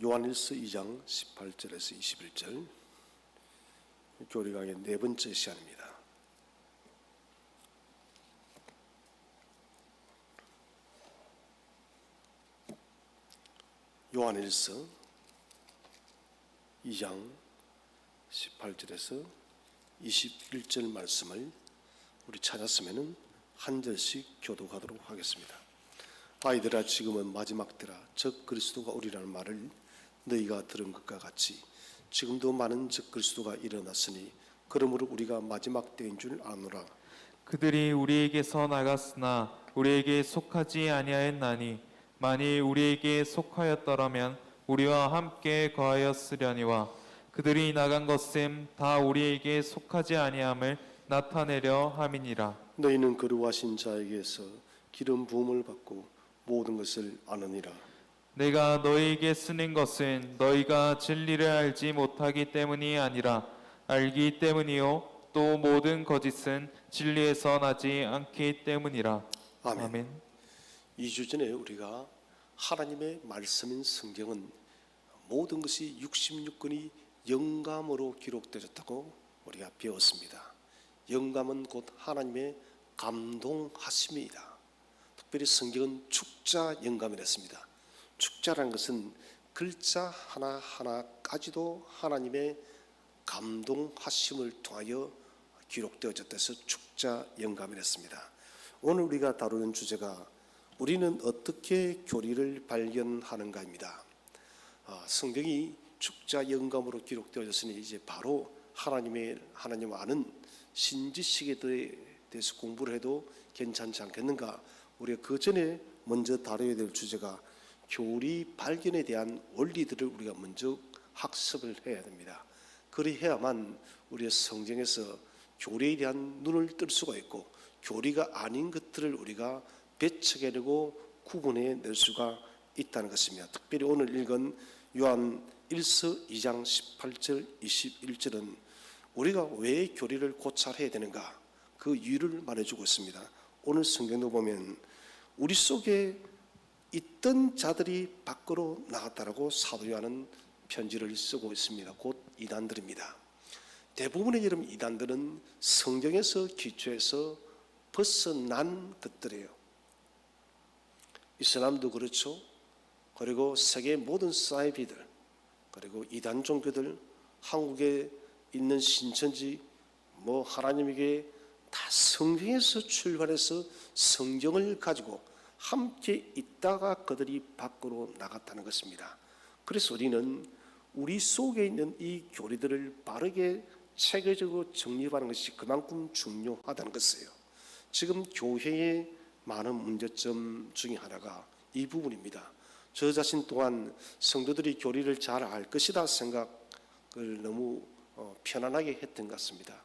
요한일서 2장 18절에서 21절 교리 강의 네 번째 시간입니다. 요한일서 2장 18절에서 21절 말씀을 우리 찾았으면 한 절씩 교독하도록 하겠습니다. 아이들아, 지금은 마지막 때라. 적 그리스도가 오리라는 말을 너희가 들은 것과 같이 지금도 많은 적 그리스도가 일어났으니 그러므로 우리가 마지막 때인 줄 아노라. 그들이 우리에게서 나갔으나 우리에게 속하지 아니하였나니 만일 우리에게 속하였더라면 우리와 함께 거하였으려니와 그들이 나간 것은 다 우리에게 속하지 아니함을 나타내려 함이니라. 너희는 거룩하신 자에게서 기름 부음을 받고 모든 것을 아느니라. 내가 너희에게 쓰는 것은 너희가 진리를 알지 못하기 때문이 아니라 알기 때문이요 또 모든 거짓은 진리에서 나지 않기 때문이라. 아멘. 2주 전에 우리가 하나님의 말씀인 성경은 모든 것이 66권이 영감으로 기록되었다고 우리가 배웠습니다. 영감은 곧 하나님의 감동하심이다. 특별히 성경은 축자 영감이랬습니다. 축자라는 것은 글자 하나하나까지도 하나님의 감동하심을 통하여 기록되어졌다 해서 축자 영감이랬습니다. 오늘 우리가 다루는 주제가 우리는 어떻게 교리를 발견하는가입니다. 성경이 축자 영감으로 기록되어졌으니 이제 바로 하나님 아는 신지식에 대해서 공부를 해도 괜찮지 않겠는가. 우리가 그 전에 먼저 다뤄야 될 주제가 교리 발견에 대한 원리들을 우리가 먼저 학습을 해야 됩니다. 그리해야만 우리가 성경에서 교리에 대한 눈을 뜰 수가 있고 교리가 아닌 것들을 우리가 배척해내고 구분해낼 수가 있다는 것입니다. 특별히 오늘 읽은 요한 1서 2장 18절 21절은 우리가 왜 교리를 고찰해야 되는가 그 이유를 말해주고 있습니다. 오늘 성경도 보면 우리 속에 있던 자들이 밖으로 나갔다라고 사도 요한은 편지를 쓰고 있습니다. 곧 이단들입니다. 대부분의 여러분 이단들은 성경에서 기초해서 벗어난 것들이에요. 이슬람도 그렇죠. 그리고 세계 모든 사이비들 그리고 이단 종교들 한국에 있는 신천지 하나님에게 다 성경에서 출발해서 성경을 가지고 함께 있다가 그들이 밖으로 나갔다는 것입니다. 그래서 우리는 우리 속에 있는 이 교리들을 빠르게 체계적으로 정립하는 것이 그만큼 중요하다는 것이에요. 지금 교회의 많은 문제점 중에 하나가 이 부분입니다. 저 자신 또한 성도들이 교리를 잘 알 것이다 생각을 너무 편안하게 했던 것 같습니다.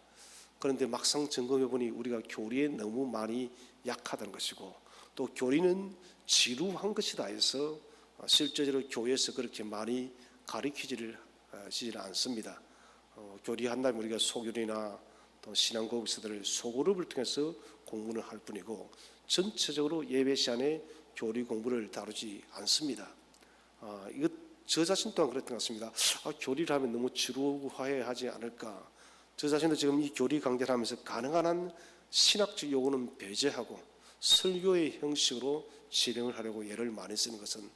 그런데 막상 점검해 보니 우리가 교리에 너무 많이 약하다는 것이고 또 교리는 지루한 것이다 해서 실제로 교회에서 그렇게 많이 가르치지를 않습니다. 교리한다면 우리가 소교리나 또 신앙고급서들을 소그룹을 통해서 공부를 할 뿐이고 전체적으로 예배 시간에 교리 공부를 다루지 않습니다. 저 자신 또한 그랬던 것 같습니다. 교리를 하면 너무 지루하지 않을까. 저 자신도 지금 이 교리 강좌를 하면서 가능한 한 신학적 요구는 배제하고 설교의 형식으로 진행을 하려고 애를 많이 쓰는 것은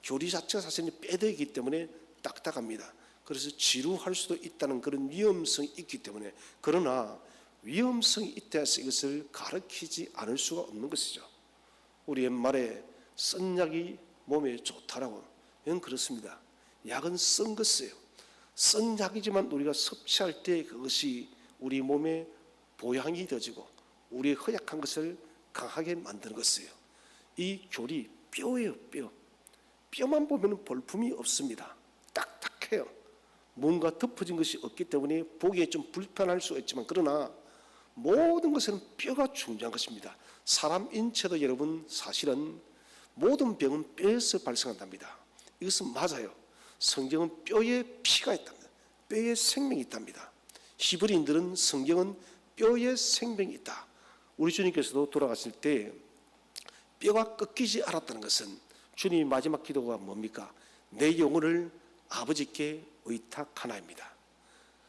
교리 자체가 사실은 빼대이기 때문에 딱딱합니다. 그래서 지루할 수도 있다는 그런 위험성이 있기 때문에 그러나 위험성이 있다 해서 이것을 가르치지 않을 수가 없는 것이죠. 우리 옛말에 쓴 약이 몸에 좋다라고 이건 그렇습니다. 약은 쓴 것이에요. 쓴 약이지만 우리가 섭취할 때 그것이 우리 몸에 보양이 되어지고 우리의 허약한 것을 강하게 만드는 것이에요. 이 교리 뼈예요. 뼈만 보면 볼품이 없습니다. 딱딱해요. 뭔가 덮어진 것이 없기 때문에 보기에 좀 불편할 수가 있지만 그러나 모든 것은 뼈가 중요한 것입니다. 사람 인체도 여러분 사실은 모든 병은 뼈에서 발생한답니다. 이것은 맞아요. 성경은 뼈에 피가 있답니다. 뼈에 생명이 있답니다. 히브리인들은 성경은 뼈에 생명이 있다. 우리 주님께서도 돌아가실 때 뼈가 꺾이지 않았다는 것은 주님의 마지막 기도가 뭡니까? 내 영혼을 아버지께 의탁하나입니다.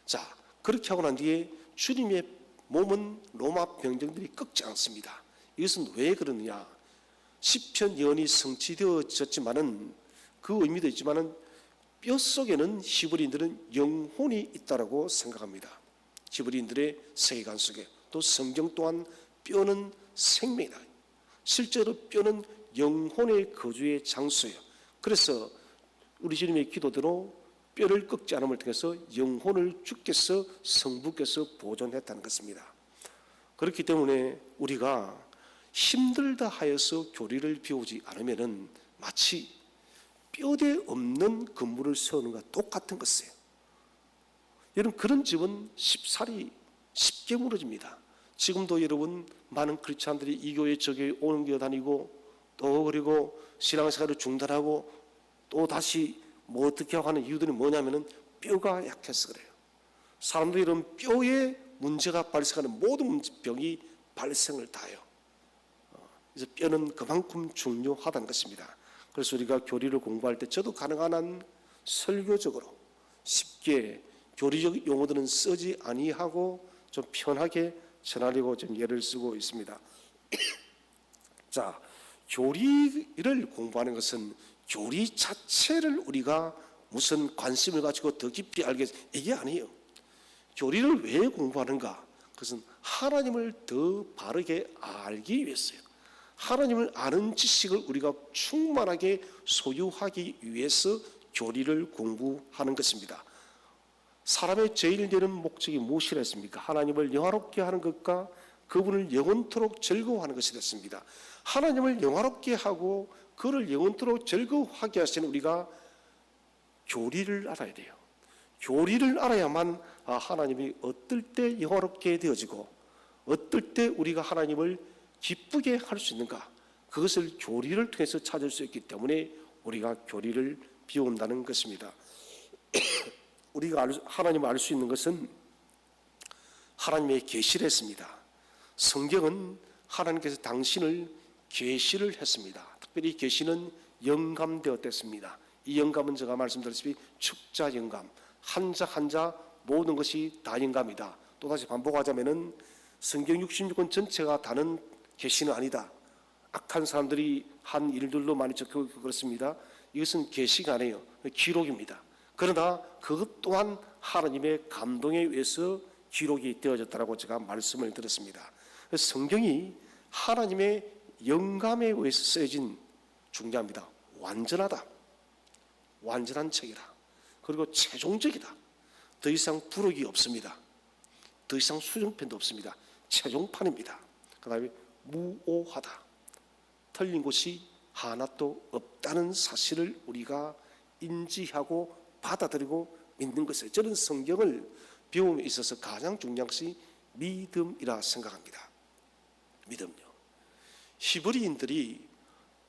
자, 그렇게 하고 난 뒤에 주님의 몸은 로마 병정들이 꺾지 않습니다. 이것은 왜 그러느냐? 시편 예언이 성취되어졌지만은 그 의미도 있지만은 뼛속에는 히브리인들은 영혼이 있다라고 생각합니다. 히브리인들의 세계관 속에 또 성경 또한 뼈는 생명이다. 실제로 뼈는 영혼의 거주의 장소예요. 그래서 우리 주님의 기도대로 뼈를 꺾지 않음을 통해서 영혼을 주께서 성부께서 보존했다는 것입니다. 그렇기 때문에 우리가 힘들다 하여서 교리를 배우지 않으면은 마치 뼈대 없는 건물을 세우는 것과 똑같은 것이에요. 여러분, 그런 집은 쉽사리 쉽게 무너집니다. 지금도 여러분 많은 크리스찬들이 이 교회 저 교회 옮겨 다니고 또 그리고 신앙생활을 중단하고 또 다시 뭐 어떻게 하고 하는 이유들이 뭐냐면은 뼈가 약해서 그래요. 사람들이 이런 뼈에 문제가 발생하는 모든 병이 발생을 다 해요. 그래서 뼈는 그만큼 중요하다는 것입니다. 그래서 우리가 교리를 공부할 때 저도 가능한 한 설교적으로 쉽게 교리적 용어들은 쓰지 아니하고 좀 편하게 전하려고 좀 예를 쓰고 있습니다. 자, 교리를 공부하는 것은 교리 자체를 우리가 무슨 관심을 가지고 더 깊이 알게 이게 아니에요. 교리를 왜 공부하는가? 그것은 하나님을 더 바르게 알기 위해서요. 하나님을 아는 지식을 우리가 충만하게 소유하기 위해서 교리를 공부하는 것입니다. 사람의 제일 되는 목적이 무엇이라 했습니까? 하나님을 영화롭게 하는 것과 그분을 영원토록 즐거워하는 것이 됐습니다. 하나님을 영화롭게 하고 그를 영원토록 즐거워하게 하시는 우리가 교리를 알아야 돼요. 교리를 알아야만 하나님이 어떨 때 영화롭게 되어지고 어떨 때 우리가 하나님을 기쁘게 할 수 있는가, 그것을 교리를 통해서 찾을 수 있기 때문에 우리가 교리를 배운다는 것입니다. 우리가 하나님을 알 수 있는 것은 하나님의 계시를 했습니다. 성경은 하나님께서 당신을 계시를 했습니다. 특별히 계시는 영감되었습니다. 이 영감은 제가 말씀드렸다시피 축자 영감, 한자 한자 모든 것이 다 영감이다. 또다시 반복하자면은 성경 66권 전체가 다는 계시는 아니다. 악한 사람들이 한 일들로 많이 적혀 그렇습니다. 이것은 계시가 아니에요. 기록입니다. 그러나 그것 또한 하나님의 감동에 의해서 기록이 되어졌다고 제가 말씀을 드렸습니다. 성경이 하나님의 영감에 의해서 쓰여진, 중요합니다, 완전하다, 완전한 책이다, 그리고 최종적이다. 더 이상 부록이 없습니다. 더 이상 수정편도 없습니다. 최종판입니다. 그 다음에 무오하다, 틀린 곳이 하나도 없다는 사실을 우리가 인지하고 받아들이고 믿는 것이에요. 저는 성경을 배움에 있어서 가장 중요한 것이 믿음이라 생각합니다. 믿음요. 히브리인들이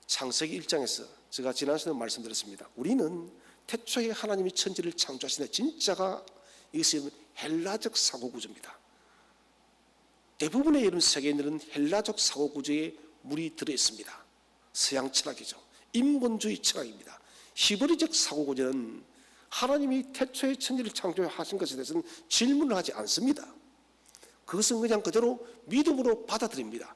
창세기 1장에서 제가 지난 시간에 말씀드렸습니다. 우리는 태초에 하나님이 천지를 창조하시는데 진짜가 이것은 헬라적 사고구조입니다. 대부분의 이런 세계인들은 헬라적 사고구조에 물이 들어있습니다. 서양 철학이죠. 인본주의 철학입니다. 히브리적 사고구조는 하나님이 태초에 천지를 창조하신 것에 대해서는 질문을 하지 않습니다. 그것은 그냥 그대로 믿음으로 받아들입니다.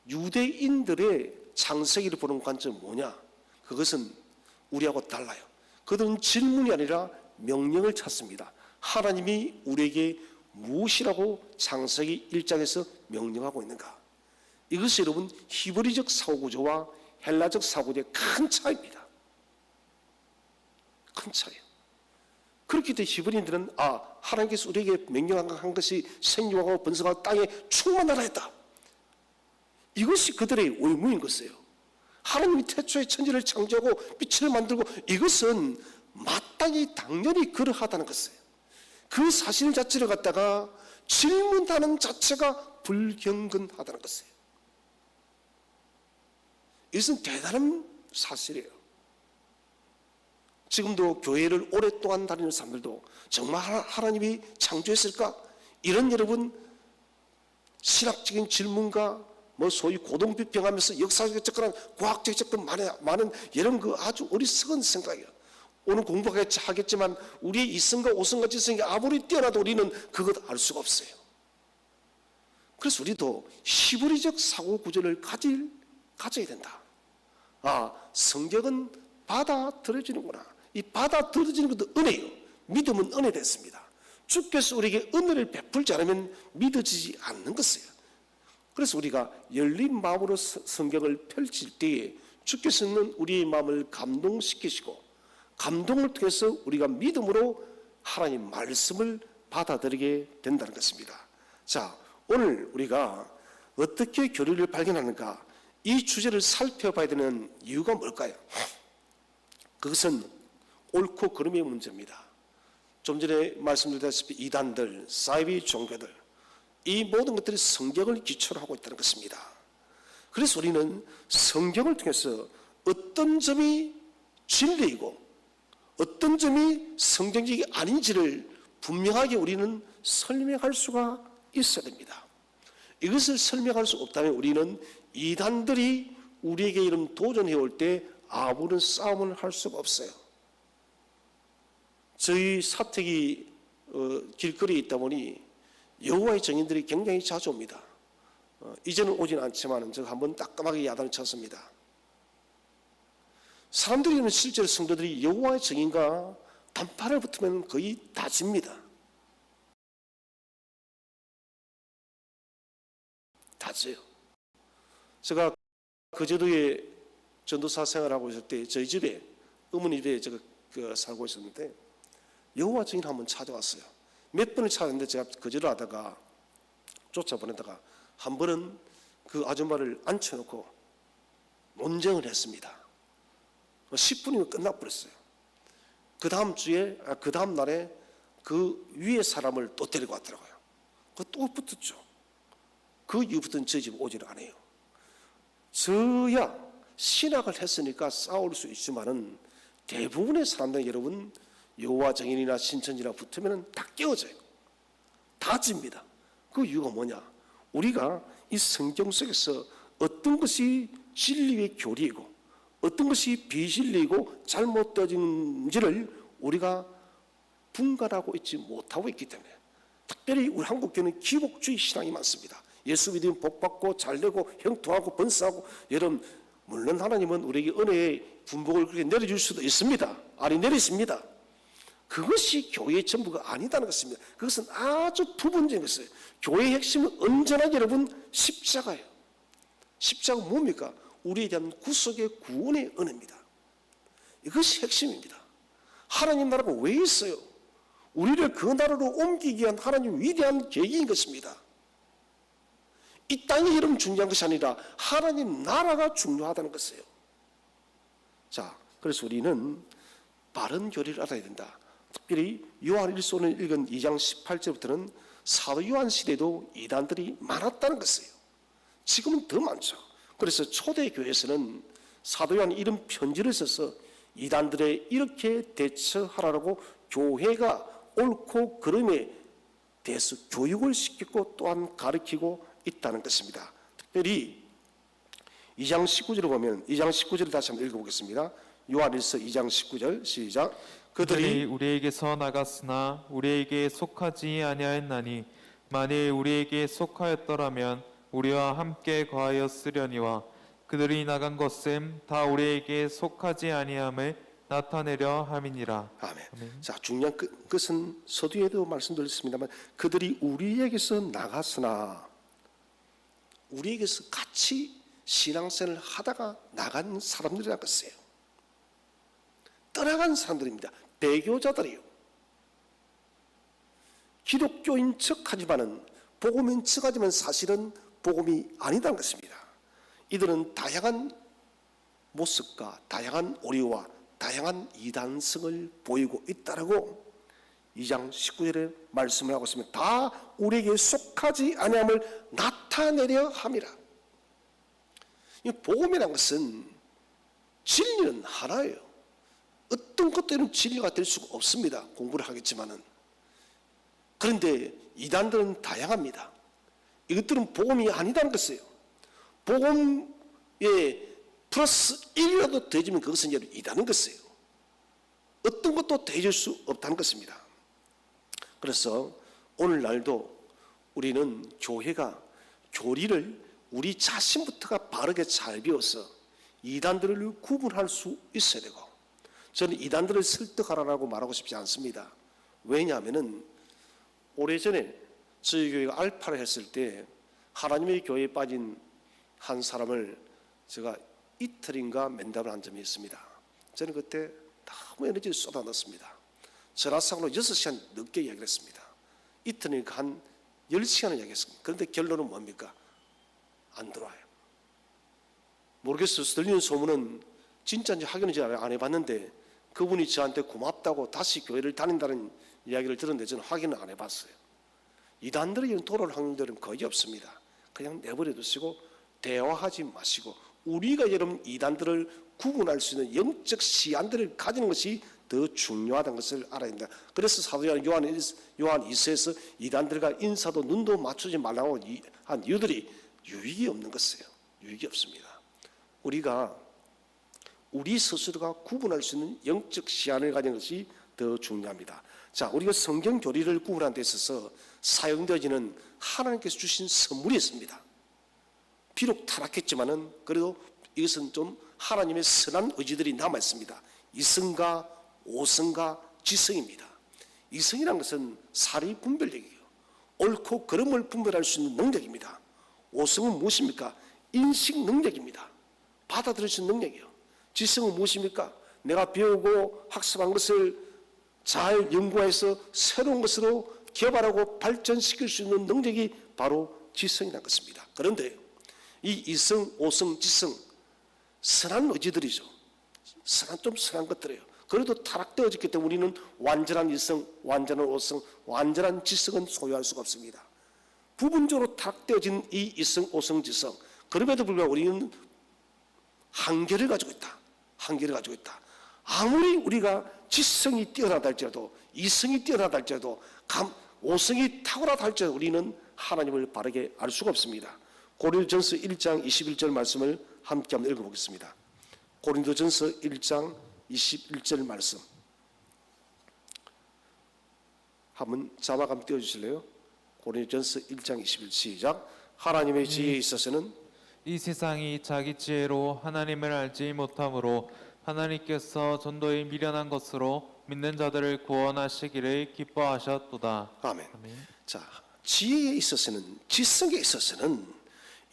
유대인들의 창세기를 보는 관점은 뭐냐? 그것은 우리하고 달라요. 그들은 질문이 아니라 명령을 찾습니다. 하나님이 우리에게 무엇이라고 창세기 1장에서 명령하고 있는가? 이것이 여러분 히브리적 사고구조와 헬라적 사고구조의 큰 차이입니다. 큰 차이예요. 그렇기 때문에 히브리인들은 하나님께서 우리에게 명령한 것이 생육하고 번성하고 땅에 충만하라 했다. 이것이 그들의 의무인 것이에요. 하나님이 태초에 천지를 창조하고 빛을 만들고 이것은 마땅히 당연히 그러하다는 것이에요. 그 사실 자체를 갖다가 질문하는 자체가 불경건하다는 것이에요. 이것은 대단한 사실이에요. 지금도 교회를 오랫동안 다니는 사람들도 정말 하나님이 창조했을까? 이런 여러분 신학적인 질문과 소위 고동비평하면서 역사적 접근한 과학적 접근 많은 이런 그 아주 어리석은 생각이에요. 오늘 공부하겠지만 우리의 이성과 오성과 지성이 아무리 뛰어나도 우리는 그것 알 수가 없어요. 그래서 우리도 히브리적 사고 구조를 가져야 된다. 아, 성경은 받아들여지는구나. 이 받아들여지는 것도 은혜요. 믿음은 은혜 됐습니다. 주께서 우리에게 은혜를 베풀지 않으면 믿어지지 않는 것이에요. 그래서 우리가 열린 마음으로 성경을 펼칠 때에 주께서는 우리의 마음을 감동시키시고 감동을 통해서 우리가 믿음으로 하나님 말씀을 받아들이게 된다는 것입니다. 자, 오늘 우리가 어떻게 교리를 발견하는가, 이 주제를 살펴봐야 되는 이유가 뭘까요? 그것은 옳고 그름의 문제입니다. 좀 전에 말씀드렸다시피 이단들, 사이비 종교들, 이 모든 것들이 성경을 기초로 하고 있다는 것입니다. 그래서 우리는 성경을 통해서 어떤 점이 진리이고 어떤 점이 성경적이 아닌지를 분명하게 우리는 설명할 수가 있어야 됩니다. 이것을 설명할 수 없다면 우리는 이단들이 우리에게 이런 도전해 올 때 아무런 싸움을 할 수가 없어요. 저희 사택이 길거리에 있다 보니 여호와의 증인들이 굉장히 자주 옵니다. 이제는 오지는 않지만 제가 한번 따끔하게 야단을 쳤습니다. 사람들이는 실제로 성도들이 여호와의 증인과 단판을 붙으면 거의 다 집니다. 다 져요. 제가 거제도에 전도사 생활하고 있을 때 저희 집에 어머니 집에 제가 살고 있었는데 여호와 증인 한번 찾아왔어요. 몇 번을 찾았는데 제가 거제도 하다가 쫓아보내다가 한 번은 그 아줌마를 앉혀놓고 논쟁을 했습니다. 10분이면 끝나버렸어요. 그 다음 날에 그 위에 사람을 또 데리고 왔더라고요. 또 붙었죠. 그 이후부터는 저희 집 오지를 않아요. 저야 신학을 했으니까 싸울 수 있지만은 대부분의 사람들은 여러분 여호와 증인이나 신천지나 붙으면 다 깨어져요. 다 집니다. 그 이유가 뭐냐? 우리가 이 성경 속에서 어떤 것이 진리의 교리이고 어떤 것이 비진리이고 잘못되어진지를 우리가 분간하고 있지 못하고 있기 때문에 특별히 우리 한국교회는 기복주의 신앙이 많습니다. 예수 믿으면 복받고 잘되고 형통하고 번성하고 여러분 물론 하나님은 우리에게 은혜의 분복을 그렇게 내려줄 수도 있습니다. 아니 내리십니다. 그것이 교회의 전부가 아니다는 것입니다. 그것은 아주 부분적인 것이에요. 교회의 핵심은 언제나 여러분 십자가예요. 십자가가 뭡니까? 우리에 대한 구속의 구원의 은혜입니다. 이것이 핵심입니다. 하나님 나라가 왜 있어요? 우리를 그 나라로 옮기기 위한 하나님 위대한 계획인 것입니다. 이 땅이 여러분 중요한 것이 아니라 하나님 나라가 중요하다는 것이에요. 자, 그래서 우리는 바른 교리를 알아야 된다. 특별히 요한일서를 읽은 2장 18절부터는 사도 요한 시대에도 이단들이 많았다는 것이에요. 지금은 더 많죠. 그래서 초대교회에서는 사도 요한이 이런 편지를 써서 이단들에 이렇게 대처하라고 교회가 옳고 그름에 대해서 교육을 시키고 또한 가르치고 있다는 것입니다. 특별히 2장 19절을 보면 2장 19절을 다시 한번 읽어보겠습니다. 요한일서 2장 19절 시작. 그들이 우리에게서 나갔으나 우리에게 속하지 아니하였나니 만일 우리에게 속하였더라면 우리와 함께 거하였으려니와 그들이 나간 것은 다 우리에게 속하지 아니함을 나타내려 함이니라. 아멘. 자, 중요한 것은 서두에도 말씀드렸습니다만 그들이 우리에게서 나갔으나 우리에게서 같이 신앙생활을 하다가 나간 사람들이라는 것이에요. 떠나간 사람들입니다. 배교자들이요. 기독교인 척하지만은 복음인 척하지만 사실은 복음이 아니다는 것입니다. 이들은 다양한 모습과 다양한 오류와 다양한 이단성을 보이고 있다라고 2장 19절에 말씀을 하고 있으면 다 우리에게 속하지 아니함을 나타내려 함이라. 이 복음이라는 것은 진리는 하나예요. 어떤 것들은 진리가 될 수가 없습니다. 공부를 하겠지만은. 그런데 이단들은 다양합니다. 이것들은 복음이 아니다는 것이에요. 복음에 플러스 1이라도 더해지면 그것은 이단인 것이에요. 어떤 것도 대해줄 수 없다는 것입니다. 그래서 오늘날도 우리는 교회가 교리를 우리 자신부터가 바르게 잘 배워서 이단들을 구분할 수 있어야 되고, 저는 이단들을 설득하라고 말하고 싶지 않습니다. 왜냐하면 오래전에 저희 교회가 알파를 했을 때 하나님의 교회에 빠진 한 사람을 제가 이틀인가 면담을 한 점이 있습니다. 저는 그때 너무 에너지를 쏟아넣었습니다. 전화상으로 6시간 넘게 이야기를 했습니다. 이틀이니까 한 10시간을 이야기했습니다. 그런데 결론은 뭡니까? 안 들어와요. 모르겠어요. 들리는 소문은 진짜인지 확인인지 안 해봤는데 그분이 저한테 고맙다고 다시 교회를 다닌다는 이야기를 들었는데 저는 확인을 안 해봤어요. 이단들의 이런 돌아올 확률들은 거의 없습니다. 그냥 내버려 두시고 대화하지 마시고 우리가 여러분 이단들을 구분할 수 있는 영적 시안들을 가지는 것이 더 중요하다는 것을 알아야 된다. 그래서 사도 요한 2서에서 이단들과 인사도 눈도 맞추지 말라고 한 이유들이 유익이 없는 것이에요. 유익이 없습니다. 우리가 우리 스스로가 구분할 수 있는 영적 시안을 가진 것이 더 중요합니다. 자, 우리가 성경 교리를 구분하는 데 있어서 사용되어지는 하나님께서 주신 선물이 있습니다. 비록 타락했지만은 그래도 이것은 좀 하나님의 선한 의지들이 남아 있습니다. 이성과 오성과 지성입니다. 이성이라는 것은 사리 분별력이에요. 옳고 그름을 분별할 수 있는 능력입니다. 오성은 무엇입니까? 인식 능력입니다. 받아들일 수 있는 능력이에요. 지성은 무엇입니까? 내가 배우고 학습한 것을 잘 연구해서 새로운 것으로 개발하고 발전시킬 수 있는 능력이 바로 지성이라는 것입니다. 그런데 이 이성, 오성, 지성 선한 의지들이죠. 좀 선한 것들이에요. 그래도 타락되어졌기 때문에 우리는 완전한 이성, 완전한 오성, 완전한 지성은 소유할 수가 없습니다. 부분적으로 타락되어진 이 이성, 오성, 지성, 그럼에도 불구하고 우리는 한계를 가지고 있다. 한계를 가지고 있다. 아무리 우리가 지성이 뛰어나다 할지라도, 이성이 뛰어나다 할지라도, 오성이 탁월하다 할지라도 우리는 하나님을 바르게 알 수가 없습니다. 고린도전서 1장 21절 말씀을 함께 한번 읽어보겠습니다. 고린도전서 1장 21절 말씀 한번 자막 한번 띄워주실래요? 고린도전서 1장 21 시작. 하나님의 지혜에 있어서는 이 세상이 자기 지혜로 하나님을 알지 못하므로 하나님께서 전도에 미련한 것으로 믿는 자들을 구원하시기를 기뻐하셨도다. 아멘. 아멘. 자, 지혜에 있어서는, 지성에 있어서는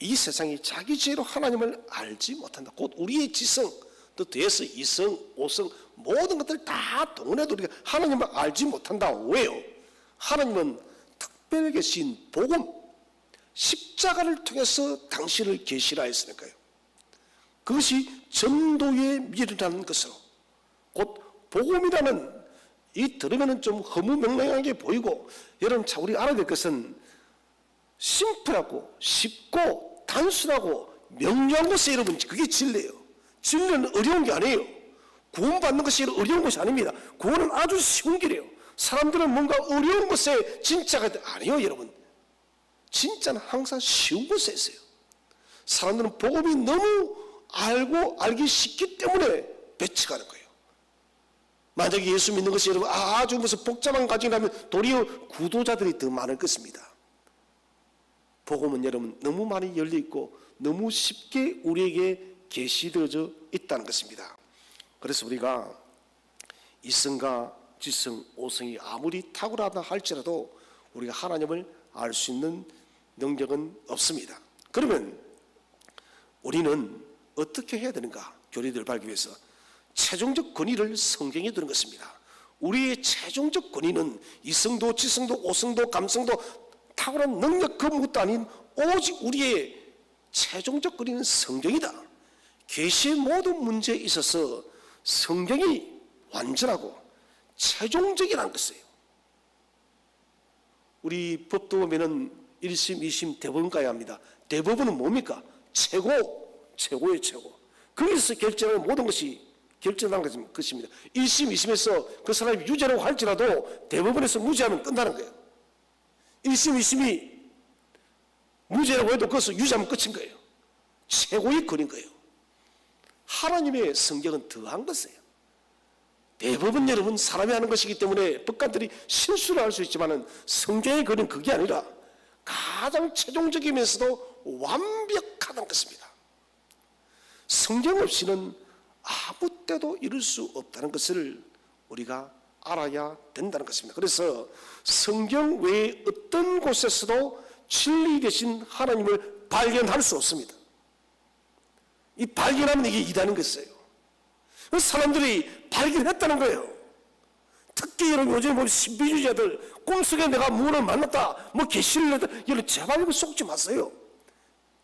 이 세상이 자기 지혜로 하나님을 알지 못한다. 곧 우리의 지성, 또 뒤에서 이성, 오성 모든 것들 다 동원해도 우리가 하나님을 알지 못한다. 왜요? 하나님은 특별히 계신 복음, 십자가를 통해서 당신을 계시하였으니까요. 그것이 전도에 미련한 것으로, 곧 복음이라는 이 들으면은 좀 허무맹랑하게 보이고, 여러분 참 우리 알아야 될 것은 심플하고 쉽고 단순하고 명료한 것이 여러분 그게 진리예요. 진리는 어려운 게 아니에요. 구원받는 것이 어려운 것이 아닙니다. 구원은 아주 쉬운 길이에요. 사람들은 뭔가 어려운 것에 진짜가 아니에요. 여러분 진짜는 항상 쉬운 것에 있어요. 사람들은 복음이 너무 알기 쉽기 때문에 배척하는 거예요. 만약에 예수 믿는 것이 여러분 아주 무슨 복잡한 과정이라면 도리어 구도자들이 더 많을 것입니다. 복음은 여러분 너무 많이 열려있고 너무 쉽게 우리에게 계시되어져 있다는 것입니다. 그래서 우리가 이성과 지성, 오성이 아무리 탁월하다 할지라도 우리가 하나님을 알 수 있는 능력은 없습니다. 그러면 우리는 어떻게 해야 되는가? 교리들을 밝기 위해서 최종적 권위를 성경에 두는 것입니다. 우리의 최종적 권위는 이성도 지성도 오성도 감성도 탁월한 능력 그 무엇도 아닌 오직 우리의 최종적 권위는 성경이다. 계시의 모든 문제에 있어서 성경이 완전하고 최종적이라는 것이에요. 우리 법도 보면은 1심, 2심 대법원까지 합니다. 대법원은 뭡니까? 최고의 최고. 거기서 결정하는 모든 것이 결정하는 것입니다. 1심, 2심에서 그 사람이 유죄라고 할지라도 대법원에서 무죄하면 끝나는 거예요. 1심, 2심이 무죄라고 해도 그것을 유죄하면 끝인 거예요. 최고의 권인 거예요. 하나님의 성경은 더한 것이에요. 대부분 여러분 사람이 하는 것이기 때문에 법관들이 실수를 할 수 있지만 성경의 글은 그게 아니라 가장 최종적이면서도 완벽하다는 것입니다. 성경 없이는 아무 때도 이룰 수 없다는 것을 우리가 알아야 된다는 것입니다. 그래서 성경 외에 어떤 곳에서도 진리 되신 하나님을 발견할 수 없습니다. 이 발견하면 이게 이다는 것이에요. 사람들이 발견했다는 거예요. 특히 여러분 요즘 보면 신비주의자들 꿈속에 내가 무언을 만났다, 뭐 계시를 했다, 여러분 제발 이거 속지 마세요.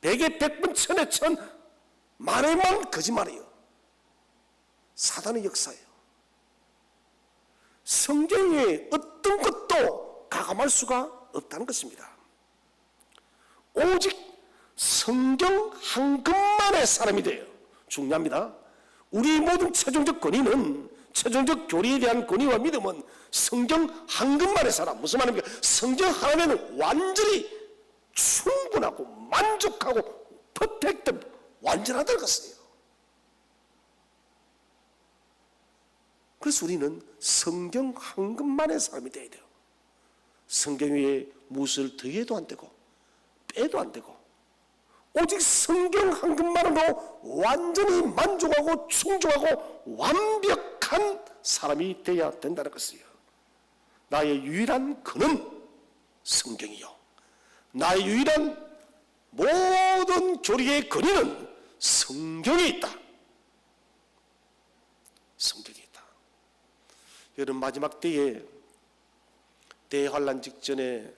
백에 백번 천에 천 만에만 거짓말이에요. 사단의 역사예요. 성경에 어떤 것도 가감할 수가 없다는 것입니다. 오직 성경 한 것만의 사람이 돼요. 중요합니다. 우리 모든 최종적 권위는, 최종적 교리에 대한 권위와 믿음은 성경 한 것만의 사람. 무슨 말입니까? 성경 하나면 완전히 충분하고 만족하고 퍼펙트, 완전하다는 것이에요. 그래서 우리는 성경 한 것만의 사람이 되어야 돼요. 성경 위에 무엇을 더해도 안 되고 빼도 안 되고 오직 성경 한 것만으로 완전히 만족하고 충족하고 완벽한 사람이 되어야 된다는 것이에요. 나의 유일한 근은 성경이요, 나의 유일한 모든 교리의 근위는 성경에 있다. 성경에 있다. 여러분, 마지막 때에 대환란 직전에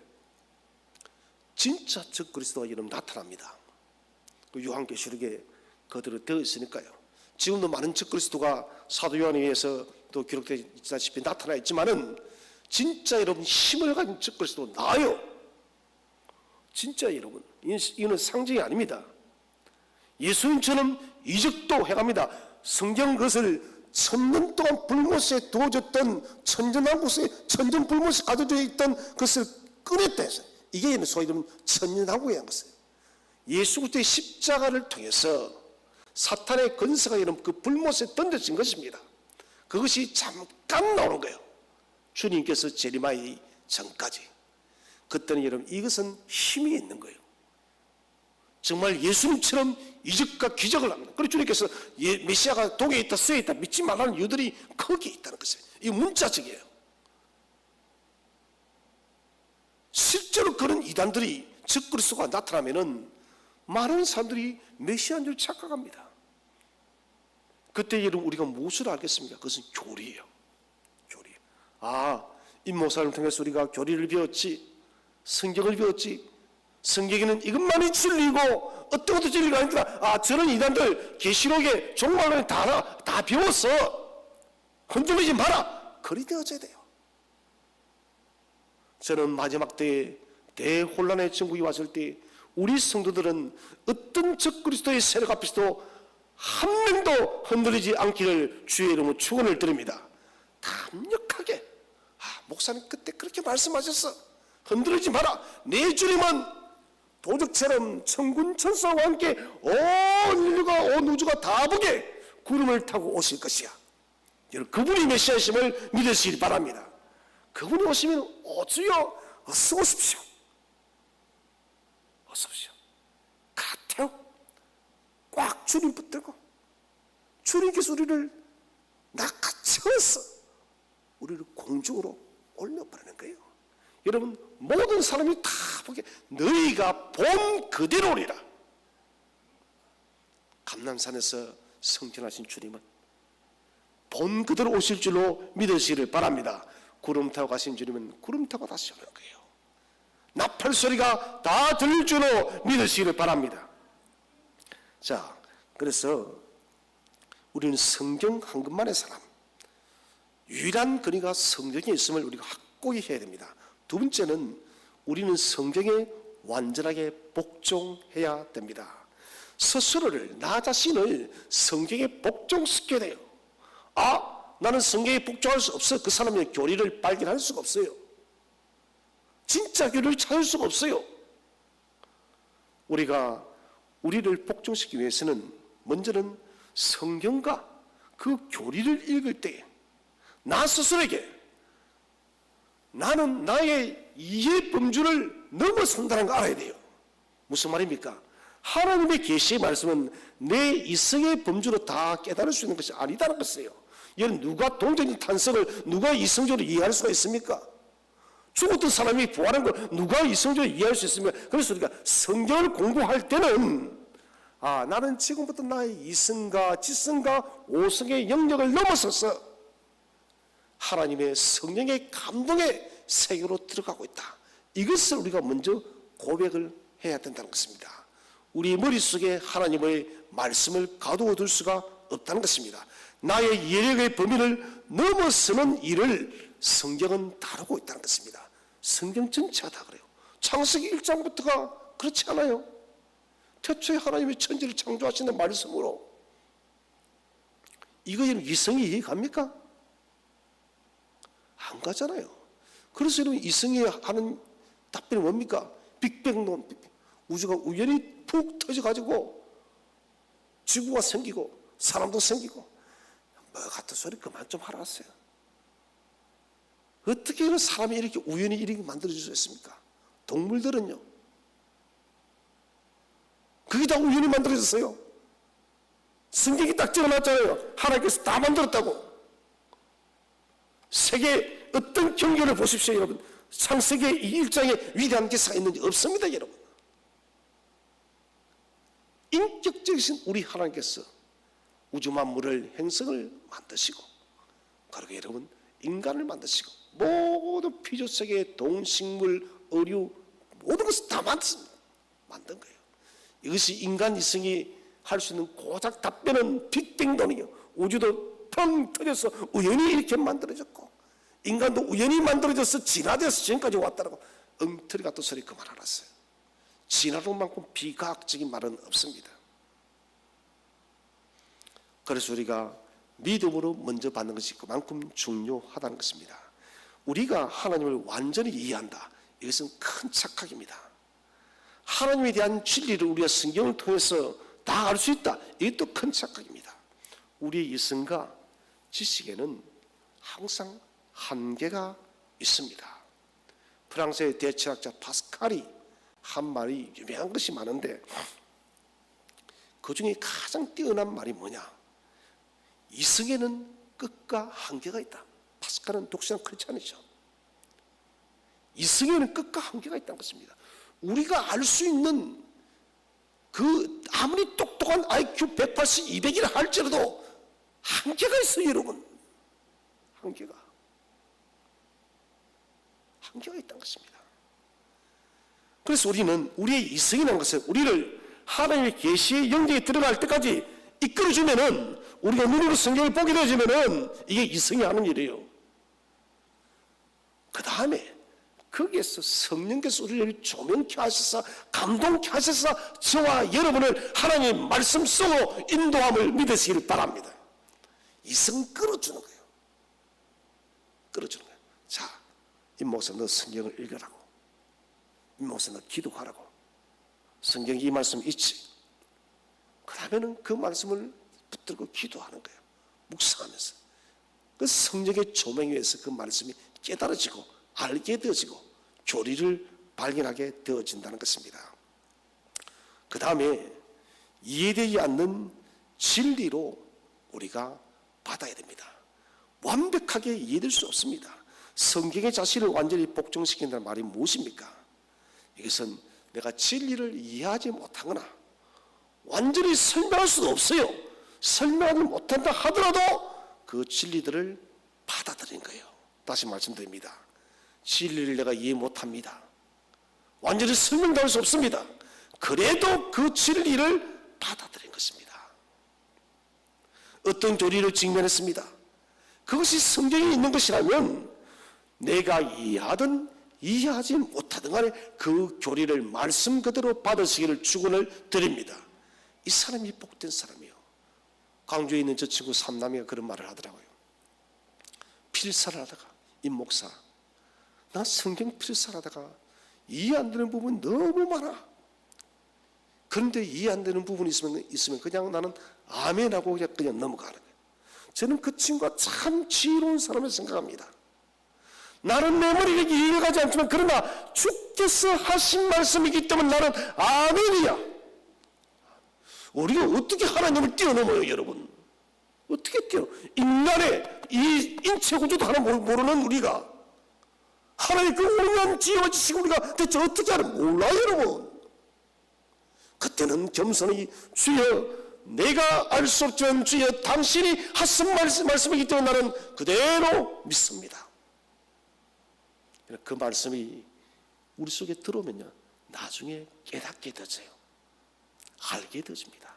진짜 적그리스도가 여러분 나타납니다. 그 요한계시록에 그대로 되어 있으니까요. 지금도 많은 적그리스도가 사도 요한에 의해서 또 기록되어 있다시피 나타나 있지만은 진짜 여러분 힘을 가진 적그리스도 나와요. 진짜 여러분, 이는 상징이 아닙니다. 예수님처럼 이적도 해갑니다. 성경 그것을 1000년 동안 불못에 두어졌던 천전왕국에 천전불못에 가둬져 있던 그것을 꺼냈다 해서 이게 소위 말하는 천년왕국이라는 것이에요. 예수 그리스도의 십자가를 통해서 사탄의 권세가 여러분 그 불못에 던져진 것입니다. 그것이 잠깐 나오는 거예요. 주님께서 재림하기 전까지. 그때는 여러분 이것은 힘이 있는 거예요. 정말 예수님처럼 이적과 기적을 합니다. 그래서 주님께서 메시아가 동에 있다 서에 있다 믿지 말라는 이유들이 거기에 있다는 것이에요. 이 문자적이에요. 실제로 그런 이단들이 적그리스도가 나타나면은 많은 사람들이 메시아인 줄 착각합니다. 그때 여러분 우리가 무엇을 알겠습니까? 그것은 교리예요. 교리. 아, 임모사를 통해서 우리가 교리를 배웠지, 성경을 배웠지. 성경에는 이것만이 진리고 어떤 것도 진리가 아니더라. 아, 저런 이단들 계시록에 종말론에 다 배웠어. 흔들리지 마라. 그리 되어져야 돼요. 저는 마지막 때에 대혼란의 전국이 왔을 때 우리 성도들은 어떤 적그리스도의 세력 앞에서도 한 명도 흔들리지 않기를 주의 이름으로 축원을 드립니다. 담력하게, 목사님 그때 그렇게 말씀하셨어. 흔들리지 마라. 내 주님은 도적처럼 천군 천사와 함께 온 인류가 온 우주가 다 보게 구름을 타고 오실 것이야. 여러분, 그분이 메시아심을 믿으시기 바랍니다. 그분이 오시면 어주여 어서 오십시오. 어서 오십시오. 같아요. 꽉 주님 붙들고 주님께서 우리를 낚아채워서 우리를 공중으로 올려버리는 거예요. 여러분, 모든 사람이 다 보게 너희가 본 그대로 오리라. 감람산에서 성천하신 주님은 본 그대로 오실 줄로 믿으시기를 바랍니다. 구름 타고 가신 주님은 구름 타고 다시 오는 거예요. 나팔 소리가 다 들릴 줄로 믿으시기를 바랍니다. 자, 그래서 우리는 성경 한 것만의 사람, 유일한 근위가 성경에 있음을 우리가 확고히 해야 됩니다. 두 번째는 우리는 성경에 완전하게 복종해야 됩니다. 스스로를, 나 자신을 성경에 복종시켜야 돼요. 아, 나는 성경에 복종할 수 없어. 그 사람의 교리를 발견할 수가 없어요. 진짜 교리를 찾을 수가 없어요. 우리가 우리를 복종시키기 위해서는 먼저는 성경과 그 교리를 읽을 때 나 스스로에게 나는 나의 이해 범주를 넘어선다는 걸 알아야 돼요. 무슨 말입니까? 하나님의 계시의 말씀은 내 이성의 범주로 다 깨달을 수 있는 것이 아니다는 것이에요. 여러분, 누가 동정의 탄생을 누가 이성적으로 이해할 수가 있습니까? 죽었던 사람이 부활한 걸 누가 이성적으로 이해할 수 있습니까? 그래서 우리가 성경을 공부할 때는 나는 지금부터 나의 이성과 지성과 오성의 영역을 넘어서서 하나님의 성령의 감동의 세계로 들어가고 있다. 이것을 우리가 먼저 고백을 해야 된다는 것입니다. 우리 머릿속에 하나님의 말씀을 가두어둘 수가 없다는 것입니다. 나의 예력의 범위를 넘어서는 일을 성경은 다루고 있다는 것입니다. 성경 전체가 다 그래요. 창세기 1장부터가 그렇지 않아요? 태초에 하나님의 천지를 창조하시는 말씀으로 이거 이성이 이해갑니까? 안 가잖아요. 그래서 여러분, 이성이 하는 답변이 뭡니까? 빅뱅론, 우주가 우연히 푹 터져가지고 지구가 생기고 사람도 생기고 뭐 같은 소리 그만 좀 하라 하세요. 어떻게 이런 사람이 이렇게 우연히 이렇게 만들어질 수 있습니까? 동물들은요, 그게 다 우연히 만들어졌어요. 성경이 딱 적어놨잖아요. 하나님께서 다 만들었다고. 세계 어떤 경계를 보십시오, 여러분. 창세기 1장에 위대한 기사가 있는지 없습니다, 여러분. 인격적이신 우리 하나님께서 우주 만물을 행성을 만드시고, 그리고 여러분 인간을 만드시고, 모든 피조세계의 동식물, 어류 모든 것을 다 만든 거예요. 이것이 인간 이성이 할 수 있는 고작 답변은 빅뱅론이요. 우주도 펑 터져서 우연히 이렇게 만들어졌고, 인간도 우연히 만들어져서 진화돼서 지금까지 왔다라고 엉터리 같은 소리 그만 알았어요. 진화론만큼 비과학적인 말은 없습니다. 그래서 우리가 믿음으로 먼저 받는 것이 그만큼 중요하다는 것입니다. 우리가 하나님을 완전히 이해한다. 이것은 큰 착각입니다. 하나님에 대한 진리를 우리가 성경을 통해서 다 알 수 있다. 이것도 큰 착각입니다. 우리의 이성과 지식에는 항상 한계가 있습니다. 프랑스의 대체학자 파스칼이 한 말이 유명한 것이 많은데, 그 중에 가장 뛰어난 말이 뭐냐? 이성에는 끝과 한계가 있다. 파스칼은 독실한 크리스찬이죠. 이성에는 끝과 한계가 있다는 것입니다. 우리가 알 수 있는 그 아무리 똑똑한 IQ 180, 200이라 할지라도 한계가 있어요, 여러분. 한계가 있다는 것입니다. 그래서 우리는 우리의 이성이라는 것은 우리를 하나님의 계시의 영역에 들어갈 때까지 이끌어주면은, 우리가 눈으로 성경을 보게 되어지면은 이게 이성이 하는 일이에요. 그 다음에 거기에서 성령께서 우리를 조명케 하셔서 감동케 하셔서 저와 여러분을 하나님의 말씀 속으로 인도함을 믿으시길 바랍니다. 이성 끌어주는 거예요. 끌어주는 거예요. 자, 임목사 너 성경을 읽으라고, 임목사 너 기도하라고, 성경에 이 말씀 있지? 그러면은 그 말씀을 붙들고 기도하는 거예요. 묵상하면서 그 성령의 조명 위에서 그 말씀이 깨달아지고 알게 되어지고 교리를 발견하게 되어진다는 것입니다. 그 다음에 이해되지 않는 진리로 우리가 받아야 됩니다. 완벽하게 이해될 수 없습니다. 성경의 자신을 완전히 복종시킨다는 말이 무엇입니까? 이것은 내가 진리를 이해하지 못하거나 완전히 설명할 수도 없어요. 설명하지 못한다 하더라도 그 진리들을 받아들인 거예요. 다시 말씀드립니다. 진리를 내가 이해 못합니다. 완전히 설명도 할 수 없습니다. 그래도 그 진리를 받아들인 것입니다. 어떤 교리를 직면했습니다. 그것이 성경에 있는 것이라면 내가 이해하든 이해하지 못하든 간에 그 교리를 말씀 그대로 받으시기를 축원을 드립니다. 이 사람이 복된 사람이요. 광주에 있는 저 친구 삼남이가 그런 말을 하더라고요. 필사를 하다가, 임목사, 나 성경 필사를 하다가 이해 안 되는 부분 너무 많아. 그런데 이해 안 되는 부분이 있으면 그냥 나는 아멘하고 그냥 넘어가는 거예요. 저는 그 친구가 참 지혜로운 사람을 생각합니다. 나는 내 머리가 이해가 가지 않지만 그러나 주께서 하신 말씀이기 때문에 나는 아멘이야. 우리가 어떻게 하나님을 뛰어넘어요, 여러분? 어떻게 뛰어? 인간의 이 인체 구조도 하나 모르는 우리가 하나님의 그 오묘한 지혜와 지식을 우리가 대체 어떻게 하는 몰라요, 여러분. 그때는 겸손히 주여 내가 알 수 없지만 주여 당신이 하신 말씀이기 때문에 나는 그대로 믿습니다. 그 말씀이 우리 속에 들어오면요 나중에 깨닫게 되어져요. 알게 되어집니다.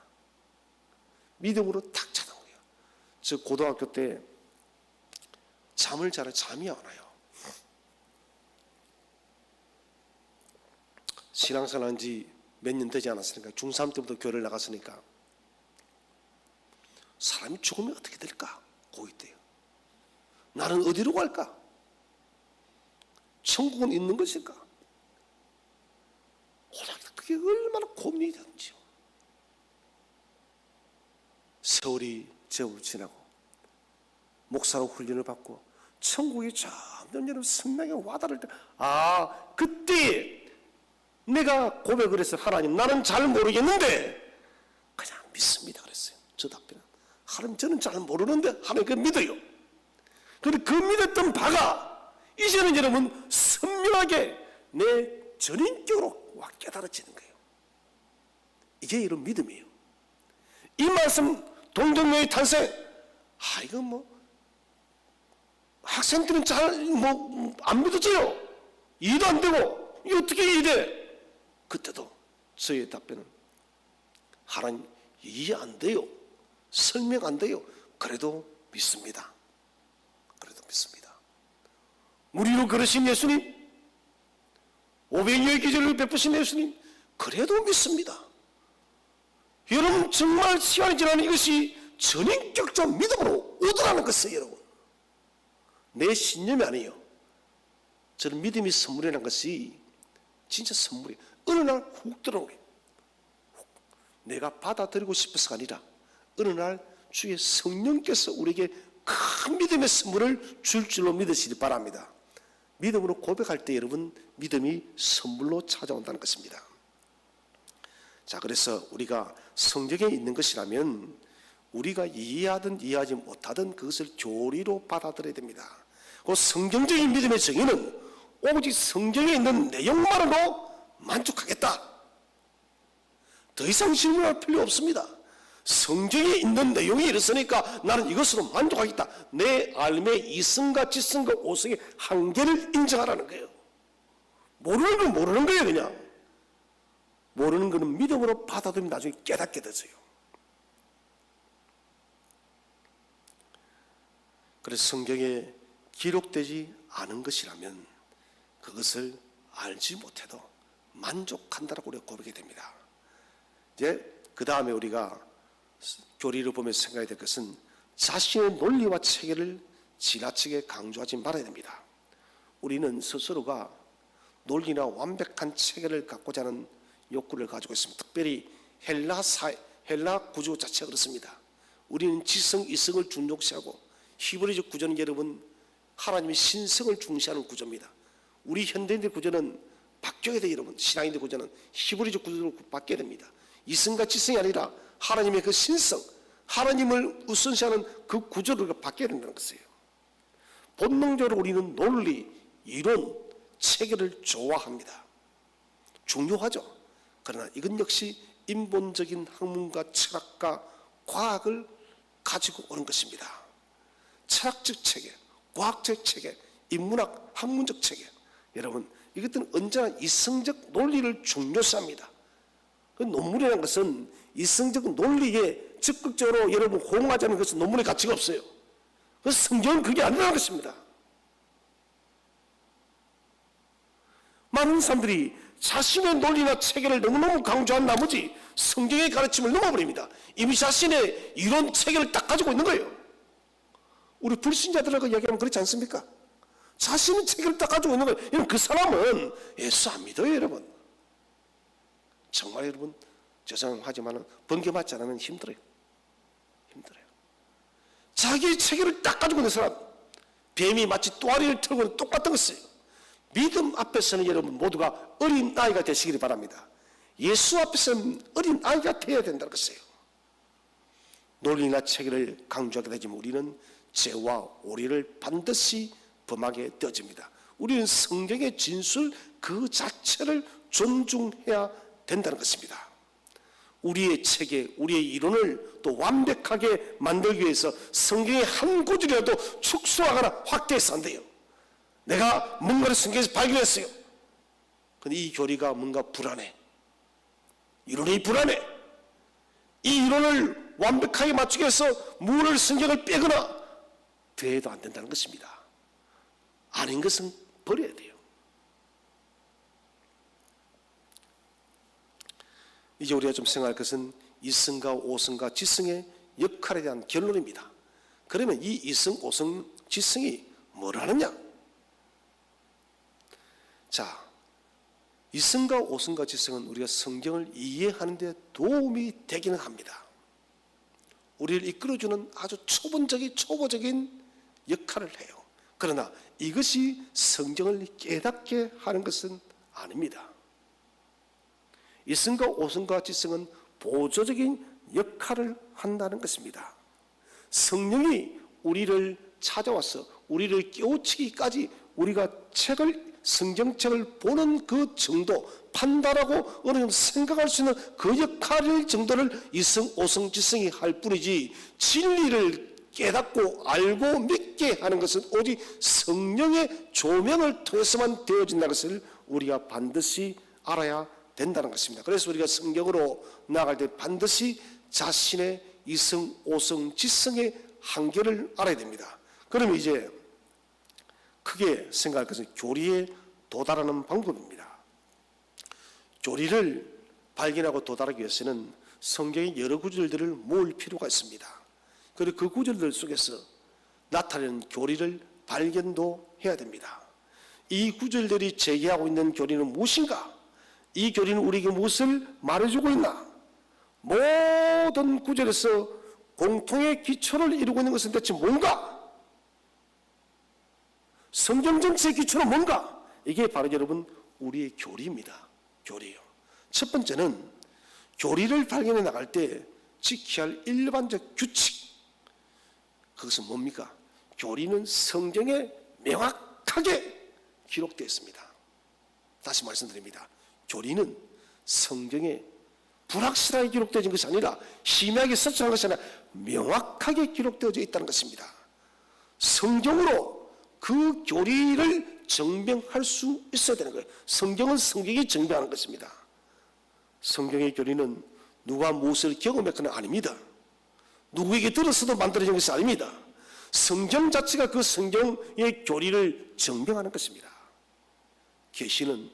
믿음으로 탁 차는 거예요. 저 고등학교 때 잠을 자라 잠이 안 와요. 신앙생활 한 지 몇 년 되지 않았으니까 중3 때부터 교회를 나갔으니까 사람이 죽으면 어떻게 될까? 고이 때요. 나는 어디로 갈까? 천국은 있는 것일까? 그게 얼마나 고민이 되는지요. 세월이 제법 지나고 목사로 훈련을 받고 천국이 점점 여러분 성령에 와닿을 때 그때 내가 고백을 해서 하나님 나는 잘 모르겠는데 그냥 믿습니다 그랬어요. 저 답변은 하나님 저는 잘 모르는데 하나님 그 믿어요. 그런데 그 믿었던 바가 이제는 여러분 선명하게 내 전인격으로 와 깨달아지는 거예요. 이게 이런 믿음이에요. 이 말씀 동정녀의 탄생 이거 뭐 학생들은 잘 뭐 안 믿어져요. 이해도 안 되고 이게 어떻게 이해돼? 그때도 저의 답변은 하나님 이해 안 돼요. 설명 안 돼요. 그래도 믿습니다. 그래도 믿습니다. 무리로 걸으신 예수님 500여의 기적을 베푸신 예수님 그래도 믿습니다. 여러분 정말 시간이 지나는 이것이 전인격적 믿음으로 얻으라는 것이에요. 여러분 내 신념이 아니에요. 저는 믿음이 선물이라는 것이 진짜 선물이에요. 어느 날 훅 들어오는 거예요. 내가 받아들이고 싶어서가 아니라 어느 날 주의 성령께서 우리에게 큰 믿음의 선물을 줄 줄로 믿으시기 바랍니다. 믿음으로 고백할 때 여러분 믿음이 선물로 찾아온다는 것입니다. 자, 그래서 우리가 성경에 있는 것이라면 우리가 이해하든 이해하지 못하든 그것을 교리로 받아들여야 됩니다. 그 성경적인 믿음의 정의는 오직 성경에 있는 내용만으로 만족하겠다. 더 이상 질문할 필요 없습니다. 성경에 있는 내용이 이렇으니까 나는 이것으로 만족하겠다. 내 삶의 이성과 지성과 오성의 한계를 인정하라는 거예요. 모르는 건 모르는 거예요. 그냥 모르는 것은 믿음으로 받아들이면 나중에 깨닫게 되죠. 그래서 성경에 기록되지 않은 것이라면 그것을 알지 못해도 만족한다라고 우리가 고백이 됩니다. 이제 그 다음에 우리가 교리를 보면서 생각해야 될 것은 자신의 논리와 체계를 지나치게 강조하지 말아야 됩니다. 우리는 스스로가 논리나 완벽한 체계를 갖고자 하는 욕구를 가지고 있습니다. 특별히 헬라 구조 자체가 그렇습니다. 우리는 지성, 이성을 중요시하고 히브리적 구조는 여러분 하나님의 신성을 중시하는 구조입니다. 우리 현대인들 구조는 바뀌어야 돼요. 여러분 신앙인들 구조는 히브리적 구조로 바뀌어야 됩니다. 이성과 지성이 아니라 하나님의 그 신성, 하나님을 우선시하는 그 구조를 바뀌어야 된다는 것이에요. 본능적으로 우리는 논리, 이론, 체계를 좋아합니다. 중요하죠. 그러나 이건 역시 인본적인 학문과 철학과 과학을 가지고 오는 것입니다. 철학적 체계, 과학적 체계, 인문학, 학문적 체계. 여러분 이것들은 언제나 이성적 논리를 중요시합니다. 그 논문이라는 것은 이성적 논리에 적극적으로 여러분 호응하자는 것은 논문의 가치가 없어요. 그래서 성경은 그게 아니라는 것입니다. 많은 사람들이 자신의 논리나 체계를 너무너무 강조한 나머지 성경의 가르침을 넘어버립니다. 이미 자신의 이론 체계를 딱 가지고 있는 거예요. 우리 불신자들하고 이야기하면 그렇지 않습니까? 자신의 체계를 딱 가지고 있는 거예요. 여러분 그 사람은 예수 안 믿어요. 여러분 정말 여러분 죄송하지만 번개 맞지 않으면 힘들어요. 자기의 체계를 딱 가지고 있는 사람, 뱀이 마치 또아리를 털고는 똑같은 것이에요. 믿음 앞에서는 여러분 모두가 어린 아이가 되시기를 바랍니다. 예수 앞에서는 어린 아이가 되어야 된다는 것이에요. 논리나 체계를 강조하게 되지만 우리는 죄와 오리를 반드시 범하게 되어집니다. 우리는 성경의 진술 그 자체를 존중해야 된다는 것입니다. 우리의 체계, 우리의 이론을 또 완벽하게 만들기 위해서 성경의 한 구절이라도 축소하거나 확대해서 안 돼요. 내가 뭔가를 성경에서 발견했어요. 근데 이 교리가 뭔가 불안해. 이론이 불안해. 이 이론을 완벽하게 맞추기 위해서 무를 성경을 빼거나 더해도 안 된다는 것입니다. 아닌 것은 버려야 돼요. 이제 우리가 좀 생각할 것은 이성과 오성과 지성의 역할에 대한 결론입니다. 그러면 이 이성, 오성, 지성이 뭘 하느냐? 자, 이성과 오성과 지성은 우리가 성경을 이해하는 데 도움이 되기는 합니다. 우리를 이끌어주는 아주 초보적인 역할을 해요. 그러나 이것이 성경을 깨닫게 하는 것은 아닙니다. 이성과 오성과 지성은 보조적인 역할을 한다는 것입니다. 성령이 우리를 찾아와서 우리를 깨우치기까지 우리가 성경책을 보는 그 정도, 판단하고 어느 정도 생각할 수 있는 그 역할의 정도를 이성, 오성, 지성이 할 뿐이지 진리를 깨닫고 알고 믿게 하는 것은 오직 성령의 조명을 통해서만 되어진다는 것을 우리가 반드시 알아야 된다는 것입니다. 그래서 우리가 성경으로 나아갈 때 반드시 자신의 이성, 오성, 지성의 한계를 알아야 됩니다. 그러면 이제 크게 생각할 것은 교리에 도달하는 방법입니다. 교리를 발견하고 도달하기 위해서는 성경의 여러 구절들을 모을 필요가 있습니다. 그리고 그 구절들 속에서 나타내는 교리를 발견도 해야 됩니다. 이 구절들이 제기하고 있는 교리는 무엇인가? 이 교리는 우리에게 무엇을 말해주고 있나? 모든 구절에서 공통의 기초를 이루고 있는 것은 대체 뭔가? 성경 전체의 기초는 뭔가? 이게 바로 여러분 우리의 교리입니다. 교리요. 첫 번째는 교리를 발견해 나갈 때 지켜야 할 일반적 규칙. 그것은 뭡니까? 교리는 성경에 명확하게 기록되어 있습니다. 다시 말씀드립니다. 교리는 성경에 불확실하게 기록되어진 것이 아니라 희미하게 설정한 것이 아니라 명확하게 기록되어져 있다는 것입니다. 성경으로 그 교리를 증명할 수 있어야 되는 거예요. 성경은 성경이 증명하는 것입니다. 성경의 교리는 누가 무엇을 경험했거나 아닙니다. 누구에게 들어서도 만들어진 것이 아닙니다. 성경 자체가 그 성경의 교리를 증명하는 것입니다. 계시는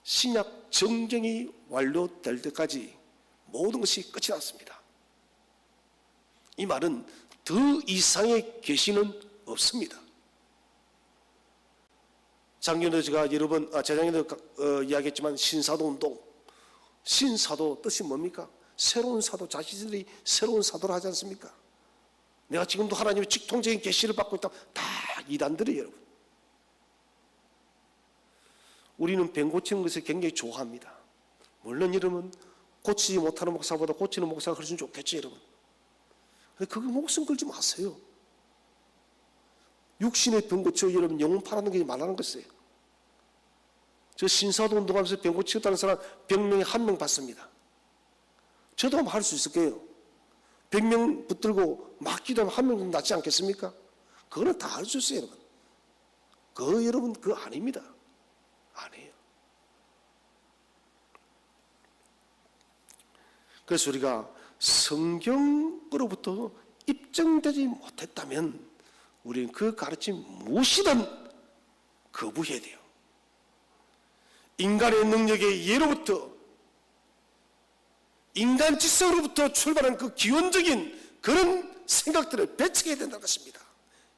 신약 정경이 완료될 때까지 모든 것이 끝이 났습니다. 이 말은 더 이상의 계시는 없습니다. 작년에 제가 여러 번, 재작년에도 이야기했지만 신사도 운동, 신사도 뜻이 뭡니까? 새로운 사도, 자신들이 새로운 사도를 하지 않습니까? 내가 지금도 하나님의 직통적인 계시를 받고 있다. 다 이단들이에요, 여러분. 우리는 병 고치는 것을 굉장히 좋아합니다. 물론 여러분 고치지 못하는 목사보다 고치는 목사가 훨씬 좋겠죠, 여러분. 근데 그거 목숨 걸지 마세요. 육신의 병 고치고 여러분 영혼 팔아는 게 말하는 것이에요. 저 신사도 운동하면서 병 고치겠다는 사람 100명에 1명 받습니다. 저도 한번 할 수 있을 거예요. 100명 붙들고 막 기도하면 1명 낫지 않겠습니까? 그거는 다 할 수 있어요, 여러분. 그거 여러분 그거 아닙니다. 아니에요. 그래서 우리가 성경으로부터 입증되지 못했다면 우리는 그 가르침 무엇이든 거부해야 돼요. 인간의 능력의 예로부터 인간 지성으로부터 출발한 그 기원적인 그런 생각들을 배척해야 된다는 것입니다.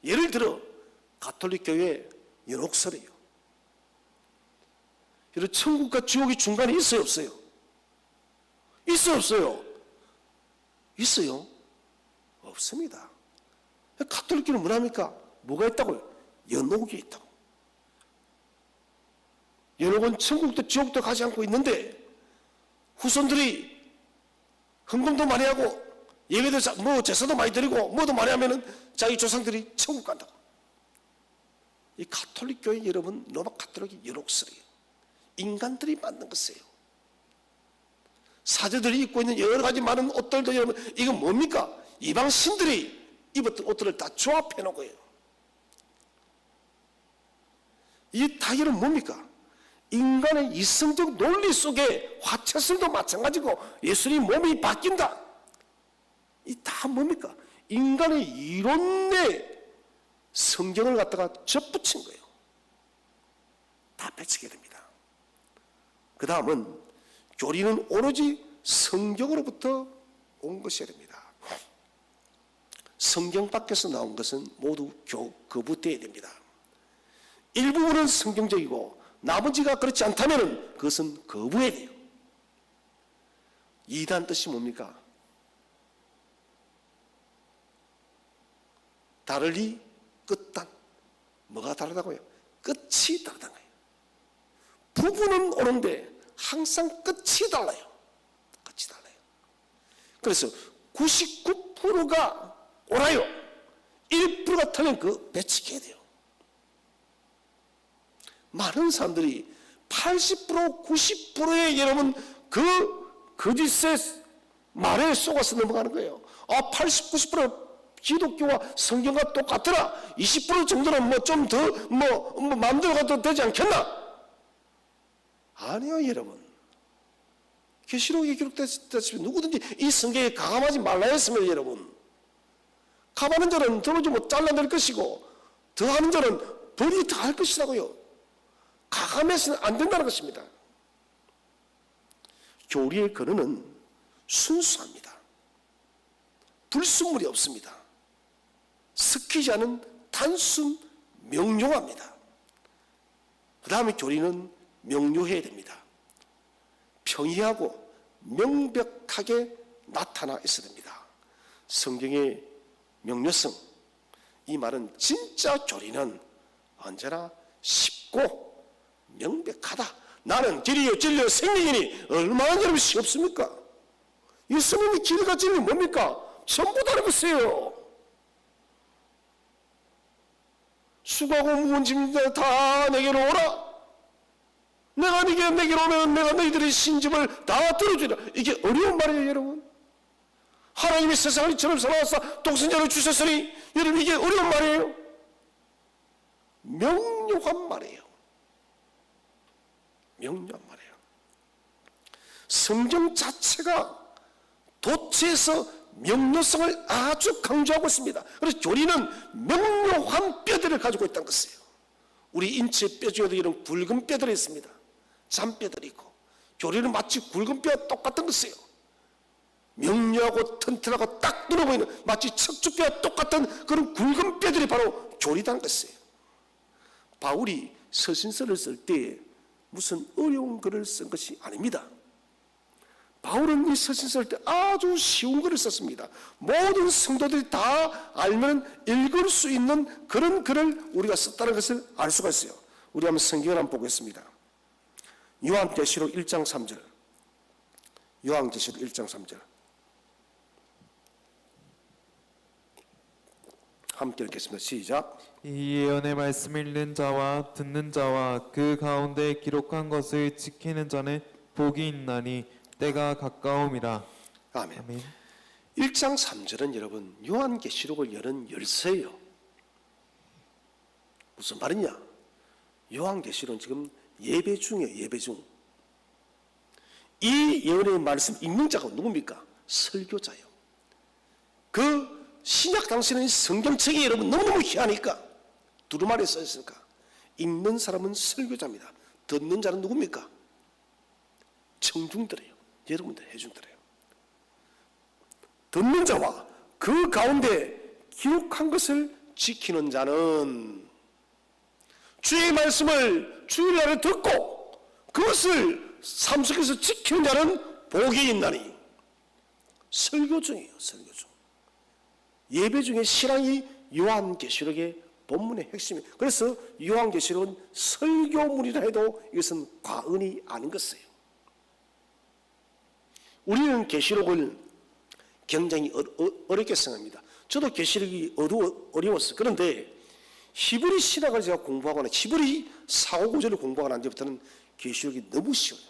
예를 들어 가톨릭 교회 연옥설이에요. 여러분 천국과 지옥이 중간에 있어요, 없어요? 있어요, 없어요? 있어요? 없습니다. 가톨릭교는 뭐랍니까? 뭐가 있다고요? 연옥이 있다고. 연옥은 천국도 지옥도 가지 않고 있는데 후손들이 헌금도 많이 하고 예배도 뭐 제사도 많이 드리고 뭐도 많이 하면은 자기 조상들이 천국 간다고. 이 가톨릭 교회 여러분, 로마 가톨릭이 연옥설이에요. 인간들이 만든 것이에요. 사제들이 입고 있는 여러 가지 많은 옷들도 여러분, 이건 뭡니까? 이방 신들이 입었던 옷들을 다 조합해 놓은 거예요. 이 다 여러분 뭡니까? 인간의 이성적 논리 속에 화채술도 마찬가지고 예수님 몸이 바뀐다. 이 다 뭡니까? 인간의 이론에 성경을 갖다가 접붙인 거예요. 다 배치게 됩니다. 그 다음은 교리는 오로지 성경으로부터 온 것이어야 됩니다. 성경 밖에서 나온 것은 모두 거부되어야 됩니다. 일부분은 성경적이고 나머지가 그렇지 않다면 그것은 거부해야 돼요. 이단 뜻이 뭡니까? 다르리 끝단. 뭐가 다르다고요? 끝이 다르다는 거예요. 부분은 옳은데 항상 끝이 달라요. 끝이 달라요. 그래서 99%가 옳아요. 1%가 틀리면 그 배치해야 돼요. 많은 사람들이 80%, 90%의 여러분 그 거짓의 말에 속아서 넘어가는 거예요. 80, 90% 기독교와 성경과 똑같더라. 20% 정도는 뭐 좀 더 마음대로 가도 되지 않겠나? 아니요, 여러분. 계시록에 기록됐다시피 누구든지 이 성경에 가감하지 말라 했으면 여러분, 가만한 자는 들어주고 잘라낼 것이고 더하는 자는 벌이 더할 것이라고요. 가감해서는 안 된다는 것입니다. 교리의 근원은 순수합니다. 불순물이 없습니다. 섞이지 않은 단순 명료합니다. 그 다음에 교리는 명료해야 됩니다. 평이하고 명백하게 나타나 있어야 됩니다. 성경의 명료성, 이 말은 진짜 교리는 언제나 쉽고 명백하다. 나는 길이요 진리요 생명이니 얼마나 여러분 쉽습니까? 예수님이 길과 진리 뭡니까? 전부 다른 것이에요. 수고하고 무거운 짐들 다 내게로 오라. 내가 내게로 오면 내가 너희들의 신짐을 다 들어주리라. 이게 어려운 말이에요, 여러분. 하나님이 세상을 이처럼 사랑하사 독생자를 주셨으니, 여러분 이게 어려운 말이에요. 명료한 말이에요. 명료한 말이에요. 성경 자체가 도체에서 명료성을 아주 강조하고 있습니다. 그래서 교리는 명료한 뼈들을 가지고 있다는 것이에요. 우리 인체 뼈 중에도 이런 굵은 뼈들이 있습니다. 잔뼈들이 있고, 교리는 마치 굵은 뼈와 똑같은 것이에요. 명료하고 튼튼하고 딱 들어 보이는 마치 척추뼈와 똑같은 그런 굵은 뼈들이 바로 교리라는 것이에요. 바울이 서신서를 쓸 때 무슨 어려운 글을 쓴 것이 아닙니다. 바울은 이 서신서 쓸 때 아주 쉬운 글을 썼습니다. 모든 성도들이 다 알면 읽을 수 있는 그런 글을 우리가 썼다는 것을 알 수가 있어요. 우리 한번 성경을 한번 보겠습니다. 요한계시록 1장 3절. 요한계시록 1장 3절. 함께 읽겠습니다. 시작. 이 예언의 말씀 읽는 자와 듣는 자와 그 가운데 기록한 것을 지키는 자는 복이 있나니 때가 가까움이라. 아멘. 아멘. 1장 3절은 여러분 요한계시록을 여는 열쇠예요. 무슨 말이냐? 요한계시록은 지금 예배 중이에요. 예배 중. 이 예언의 말씀 읽는 자가 누굽니까? 설교자예요. 그 신약 당시에는 성경책이 여러분 너무너무 희하니까 두루마리에 써 있으니까 읽는 사람은 설교자입니다. 듣는 자는 누굽니까? 청중들이에요. 여러분들 해중들이에요. 듣는 자와 그 가운데 기록한 것을 지키는 자는 주의 말씀을 주일 날에 듣고 그것을 삶 속에서 지키는 자는 복이 있나니. 설교 중이에요. 설교 중. 예배 중에 신앙이 요한계시록의 본문의 핵심이에요. 그래서 요한계시록은 설교문이라 해도 이것은 과언이 아닌 것이에요. 우리는 계시록을 굉장히 어렵게 생각합니다. 저도 계시록이 어려웠어요. 그런데 히브리 신학을 제가 공부하거나 히브리 사고 구조를 공부하고 난 뒤부터는 계시록이 너무 쉬워요.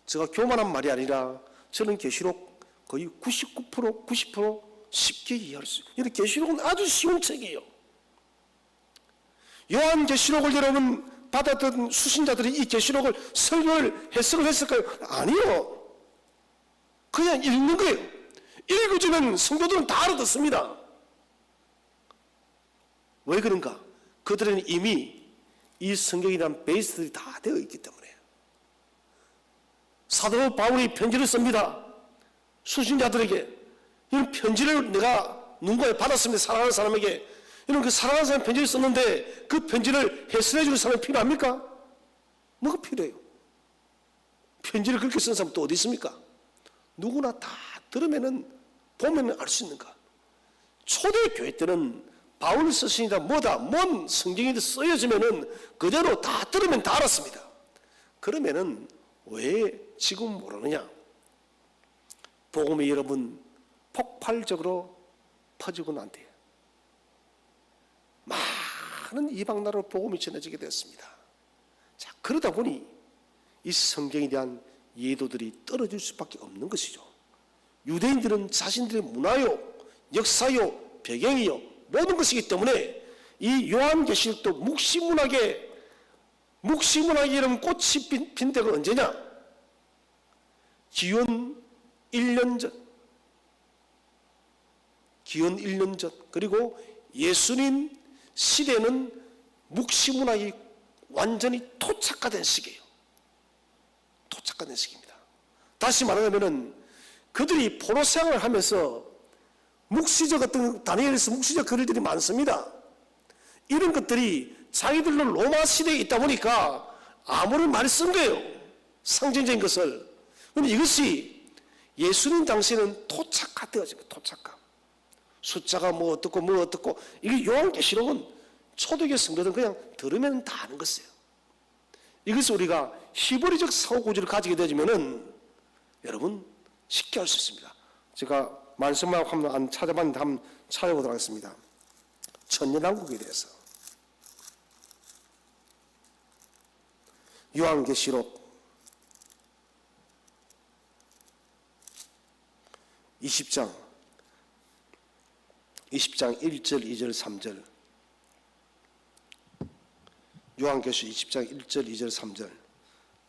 제가 교만한 말이 아니라 저는 계시록 거의 99%, 90% 쉽게 이해할 수 있어요. 이런 계시록은 아주 쉬운 책이에요. 요한계시록을 여러분 받았던 수신자들이 이 계시록을 설교를 해석을 했을까요? 아니요. 그냥 읽는 거예요. 읽어주면 성도들은 다 알아듣습니다. 왜 그런가? 그들은 이미 이 성경에 대한 베이스들이 다 되어 있기 때문에. 사도 바울이 편지를 씁니다. 수신자들에게. 이런 편지를 내가 누군가에 받았습니다. 사랑하는 사람에게. 이런 그 사랑하는 사람 편지를 썼는데 그 편지를 해설해 주는 사람이 필요합니까? 뭐가 필요해요? 편지를 그렇게 쓴 사람 또 어디 있습니까? 누구나 다 들으면은 보면은 알 수 있는가? 초대교회 때는 바울 서신이다 뭐다 뭔 성경이 쓰여지면은 그대로 다 들으면 다 알았습니다. 그러면은 왜 지금 모르느냐? 복음이 여러분 폭발적으로 퍼지고는 안 돼요. 많은 이방 나라로 복음이 전해지게 되었습니다. 자, 그러다 보니 이 성경에 대한 예도들이 떨어질 수밖에 없는 것이죠. 유대인들은 자신들의 문화요, 역사요, 배경이요 모든 것이기 때문에 이 요한계시록도 묵시문학에 여러분 꽃이 핀 데가 언제냐? 기원 1년 전 그리고 예수님 시대는 묵시문학이 완전히 토착화된 시기예요. 토착화된 시기입니다. 다시 말하자면은 그들이 포로 생활을 하면서 묵시적 어떤 다니엘에서 묵시적 글들이 많습니다. 이런 것들이 자기들로 로마 시대에 있다 보니까 아무런 말을 쓴 거예요. 상징적인 것을. 그런데 이것이 예수님 당시에는 토착화되어집니다. 토착화. 숫자가 뭐 어떻고 이게 요한계시록은 초대교회 성도들은 그냥 들으면 다 아는 것이에요. 이것을 우리가 히브리적 사고구조를 가지게 되면은 여러분 쉽게 할 수 있습니다. 제가 말씀만 한번 안 찾아봤는데 한번 찾아보도록 하겠습니다. 천년왕국에 대해서 요한계시록 20장 1절 2절 3절 요한계시록 20장 1절 2절 3절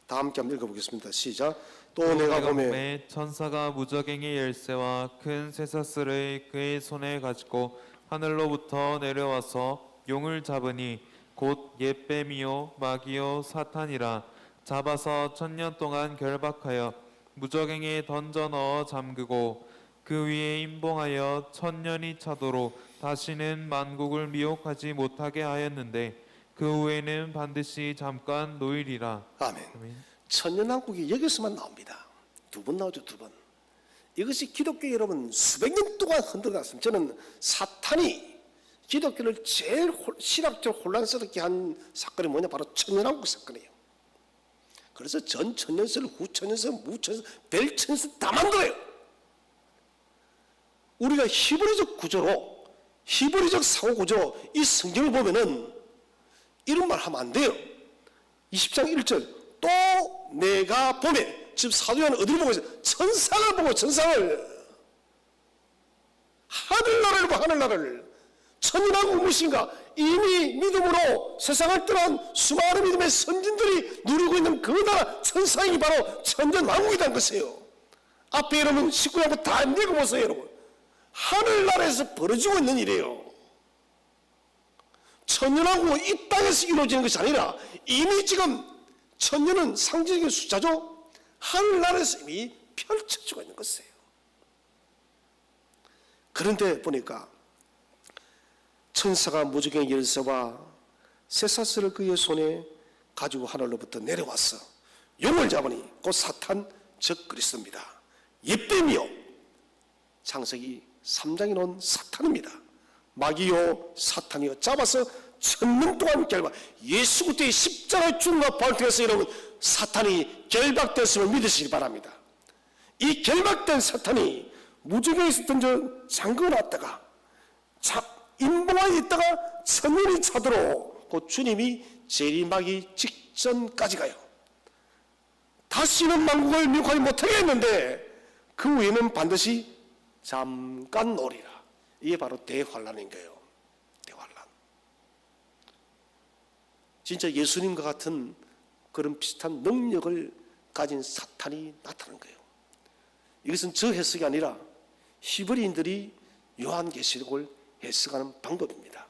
다 함께 한번 읽어보겠습니다. 시작. 또 내가 보매 천사가 무저갱의 열쇠와 큰 쇠사슬을 그의 손에 가지고 하늘로부터 내려와서 용을 잡으니 곧 옛뱀이요 마귀요 사탄이라 잡아서 1000년 동안 결박하여 무저갱에 던져 넣어 잠그고 그 위에 임봉하여 1000년이 차도록 다시는 만국을 미혹하지 못하게 하였는데 그 후에는 반드시 잠깐 노일이라. 아멘. 천년왕국이 여기서만 나옵니다. 두 번 나오죠, 두 번. 이것이 기독교 여러분 수백 년 동안 흔들어갔습니다. 저는 사탄이 기독교를 제일 신학적으로 혼란스럽게 한 사건이 뭐냐? 바로 천년왕국 사건이에요. 그래서 전 천년설, 후 천년설, 무천년설, 벨천년설 다 만들어요. 우리가 히브리적 구조로, 히브리적 사고 구조, 이 성경을 보면은 이런 말 하면 안 돼요. 20장 1절. 또 내가 보매, 지금 사도 요한은 어디를 보고 있어요? 천상을 보고, 천상을. 하늘나라를 봐, 하늘나라를. 천년왕국 무엇인가? 이미 믿음으로 세상을 떠난 수많은 믿음의 선진들이 누리고 있는 그 나라 천상이 바로 천년왕국이라는 것이에요. 앞에 여러분 19장부터 다 읽어보세요, 여러분. 하늘나라에서 벌어지고 있는 일이에요. 천년왕국은 이 땅에서 이루어지는 것이 아니라 이미 지금 천년은 상징적인 숫자죠. 하늘나라에서 이미 펼쳐지고 있는 것이에요. 그런데 보니까 천사가 무저갱의 열쇠와 쇠사슬을 그의 손에 가지고 하늘로부터 내려왔어. 용을 잡으니 곧 사탄 즉 그리스도입니다. 옛뱀이요. 창세기 3장에 나온 사탄입니다. 마귀요 사탄이요 잡아서 1000년 동안 결박. 예수 그리스도의 십자가의 죽음과 부활을 통해서 여러분 사탄이 결박됐음을 믿으시기 바랍니다. 이 결박된 사탄이 무적에 있었던 저 잠그고 놨다가 인봉안에 있다가 1000년이 차도록 그 주님이 재림하기 직전까지 가요. 다시는 만국을 미혹하지 못하게 했는데 그 후에는 반드시 잠깐 오리라. 이게 바로 대환란인 거예요. 대환란. 진짜 예수님과 같은 그런 비슷한 능력을 가진 사탄이 나타난 거예요. 이것은 저 해석이 아니라 히브리인들이 요한계시록을 해석하는 방법입니다.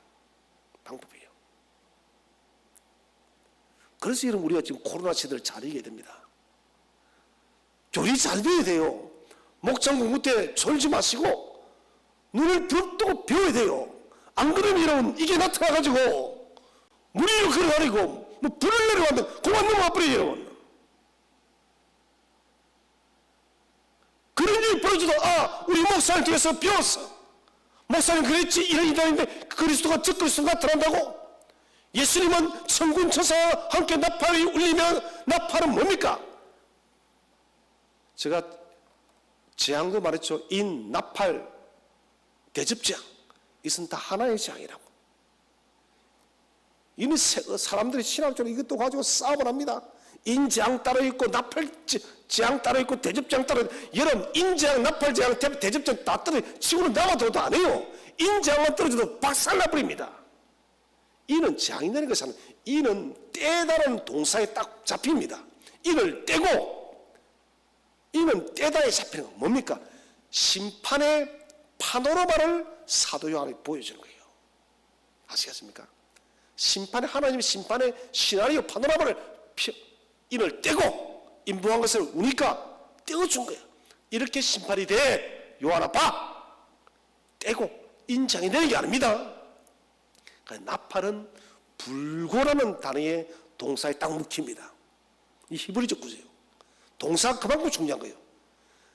방법이에요. 그래서 여러분 우리가 지금 코로나 시대를 잘 이겨야 됩니다. 교리 잘 배워야 돼요. 목장 공부 때 졸지 마시고 눈을 뜨고 배워야 돼요. 안 그러면 여러분 이게 나타나가지고 물이 걸어가리고 뭐 불을 내려가면 그만 넘어가버려요 여러분. 그런 일이 벌어져도 우리 목사님 뒤에서 배웠어. 목사님 그랬지 이런 일인데 그리스도가 적그리스도가 나타난다고. 예수님은 천군 천사와 함께 나팔이 울리면 나팔은 뭡니까? 제가 재앙도 말했죠. 인, 나팔, 대접재앙 이것은 다 하나의 재앙이라고. 이미 사람들이 신학적으로 이것도 가지고 싸움을 합니다. 인재앙 따로 있고 나팔재앙 따로 있고 대접재앙 따로 있고. 여러분 인재앙, 나팔재앙, 대접재앙 다 치고는 나와도 안 해요. 인재앙만 떨어져도 박살나버립니다. 이는 재앙이 내는 것이 아니라 이는 떼다는 동사에 딱 잡힙니다. 이를 떼고 이는 떼다에 잡히는 건 뭡니까? 심판의 파노라마를 사도 요한이 보여주는 거예요. 아시겠습니까? 심판의 하나님의 심판의 시나리오 파노라마를 이를 떼고 인부한 것을 우니까 떼어준 거예요. 이렇게 심판이 돼. 요한아 봐. 떼고 인장이 되는 게 아닙니다. 나팔은 불고라는 단어의 동사에 딱 묵힙니다. 이 히브리적 구조예요. 동사가 그만큼 중요한 거예요.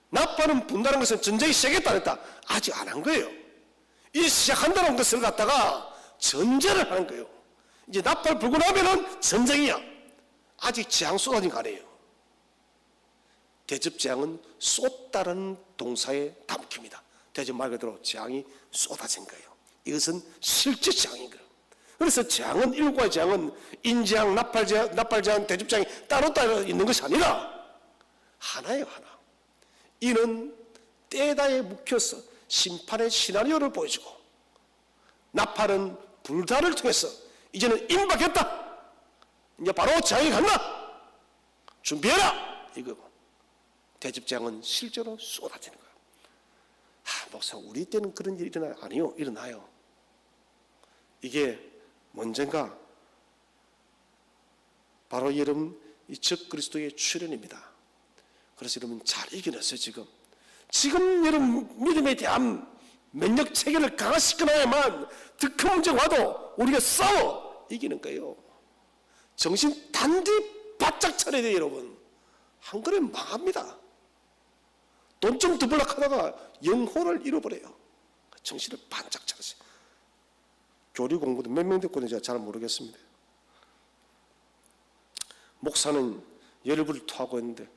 나팔은 분다는 것은 전쟁이 시작했다 안 했다? 아직 안 한 거예요. 이 시작한다는 것을 갖다가 전제를 하는 거예요. 이제 나팔 불고 나면은 전쟁이야. 아직 재앙 쏟아진 거 아니에요. 대접재앙은 쏟다는 동사에 다 묵힙니다. 대접 말 그대로 재앙이 쏟아진 거예요. 이것은 실제 재앙인 거예요. 그래서 재앙은 일과의 재앙은 인재앙, 나팔재앙, 대접재앙이 따로 있는 것이 아니라 하나예요. 하나. 이는 떼다에 묵혀서 심판의 시나리오를 보여주고 나팔은 불달을 통해서 이제는 임박했다. 이제 바로 재앙이 간다. 준비해라. 이거고. 대접재앙은 실제로 쏟아지는 거예요. 목사 우리 때는 그런 일이 일어나요? 아니요. 일어나요. 이게 언젠가 바로 여러분 이 적그리스도의 출현입니다. 그래서 여러분 잘 이겨냈어요. 지금 여러분 믿음에 대한 면역 체계를 강화시켜놔야만 더 큰 문제가 와도 우리가 싸워 이기는 거예요. 정신 단디 바짝 차려야 돼요. 여러분 한 그릇 망합니다. 돈 좀 더 벌려고 하다가 영혼을 잃어버려요. 정신을 반짝 차리세요. 교리 공부도 몇 명 됐거든요. 제가 잘 모르겠습니다. 목사는 열불 토하고 있는데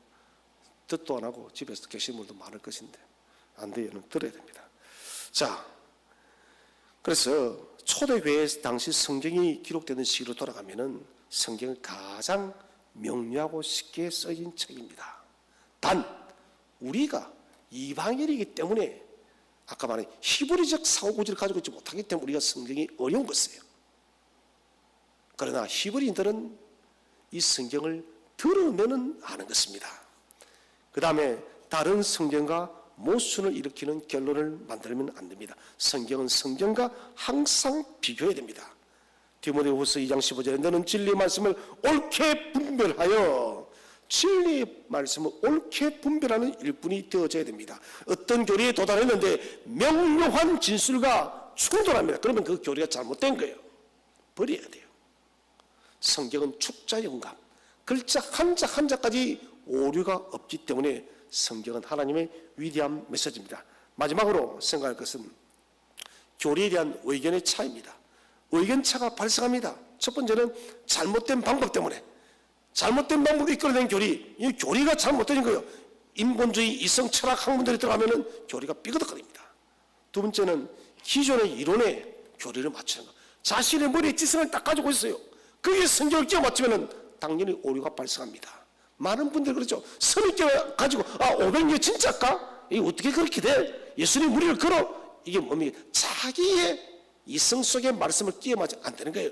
뜻도 안 하고 집에서 계시는 분도 많을 것인데 안 돼요. 들어야 됩니다. 자, 그래서 초대교회 당시 성경이 기록되는 시기로 돌아가면은 성경은 가장 명료하고 쉽게 써진 책입니다. 단 우리가 이방인이기 때문에 아까 말한 히브리적 사고구조를 가지고 있지 못하기 때문에 우리가 성경이 어려운 것이에요. 그러나 히브리인들은 이 성경을 들으면은 아는 것입니다. 그 다음에 다른 성경과 모순을 일으키는 결론을 만들면 안 됩니다. 성경은 성경과 항상 비교해야 됩니다. 디모데후서 2장 15절에 너는 진리의 말씀을 옳게 분별하여 진리의 말씀을 옳게 분별하는 일꾼이 되어져야 됩니다. 어떤 교리에 도달했는데 명료한 진술과 충돌합니다. 그러면 그 교리가 잘못된 거예요. 버려야 돼요. 성경은 축자 영감, 글자 한자 한자까지 오류가 없기 때문에 성경은 하나님의 위대한 메시지입니다. 마지막으로 생각할 것은 교리에 대한 의견의 차이입니다. 의견 차가 발생합니다. 첫 번째는 잘못된 방법 때문에, 잘못된 방법으로 이끌어낸 교리, 이 교리가 잘못된 거예요. 인본주의 이성 철학 학문들이 들어가면은 교리가 삐그덕거립니다. 두 번째는 기존의 이론에 교리를 맞추는 거. 자신의 머리에 지성을 딱 가지고 있어요. 거기에 성경을 끼워 맞추면은 당연히 오류가 발생합니다. 많은 분들이 그러죠. 선입견을 가지고 500년 진짜일까? 이게 어떻게 그렇게 돼? 예수님 무리를 걸어? 이게 뭡니까? 자기의 이성 속의 말씀을 끼워 맞으면 안 되는 거예요.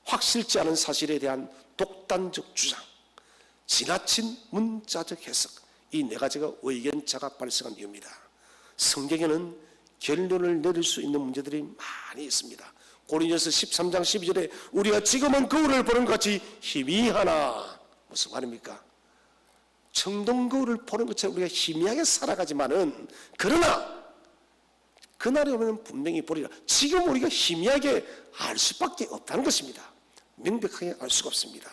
확실치 않은 사실에 대한 독단적 주장, 지나친 문자적 해석, 이 네 가지가 의견차가 발생한 이유입니다. 성경에는 결론을 내릴 수 있는 문제들이 많이 있습니다. 고린도서 13장 12절에 우리가 지금은 거울을 보는 것 같이 희미하나, 무슨 말입니까? 청동 거울을 보는 것처럼 우리가 희미하게 살아가지만은, 그러나 그날에 오면 분명히 보리라. 지금 우리가 희미하게 알 수밖에 없다는 것입니다. 명백하게 알 수가 없습니다.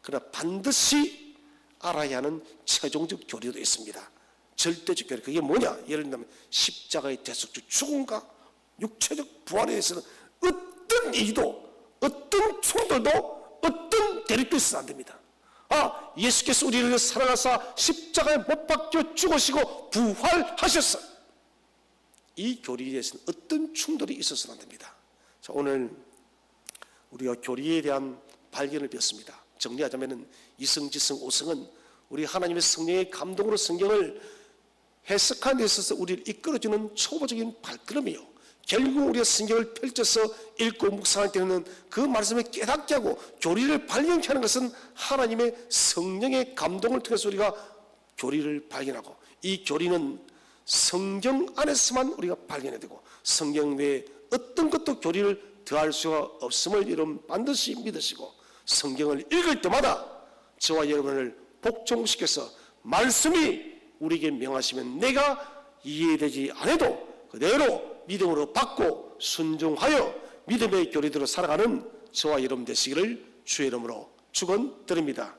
그러나 반드시 알아야 하는 최종적 교리도 있습니다. 절대적 교리. 그게 뭐냐? 예를 들면 십자가의 대속적 죽음과 육체적 부활에 대해서는 어떤 얘기도, 어떤 충돌도, 어떤 대립도 있어서 안 됩니다. 예수께서 우리를 사랑하사 십자가에 못 박혀 죽으시고 부활하셨어. 이 교리에 대해서는 어떤 충돌이 있어서는 안 됩니다. 자, 오늘 우리가 교리에 대한 발견을 배웠습니다. 정리하자면 이성지성 오성은 우리 하나님의 성령의 감동으로 성경을 해석하는 데 있어서 우리를 이끌어주는 초보적인 발걸음이요, 결국 우리가 성경을 펼쳐서 읽고 묵상할 때는 그 말씀을 깨닫게 하고 교리를 발견케 하는 것은 하나님의 성령의 감동을 통해서 우리가 교리를 발견하고, 이 교리는 성경 안에서만 우리가 발견해야 되고 성경 외에 어떤 것도 교리를 더할 수가 없음을 여러분 반드시 믿으시고, 성경을 읽을 때마다 저와 여러분을 복종시켜서 말씀이 우리에게 명하시면 내가 이해되지 않아도 그대로 믿음으로 받고 순종하여 믿음의 교리대로 살아가는 저와 여러분 되시기를 주의 이름으로 축원드립니다.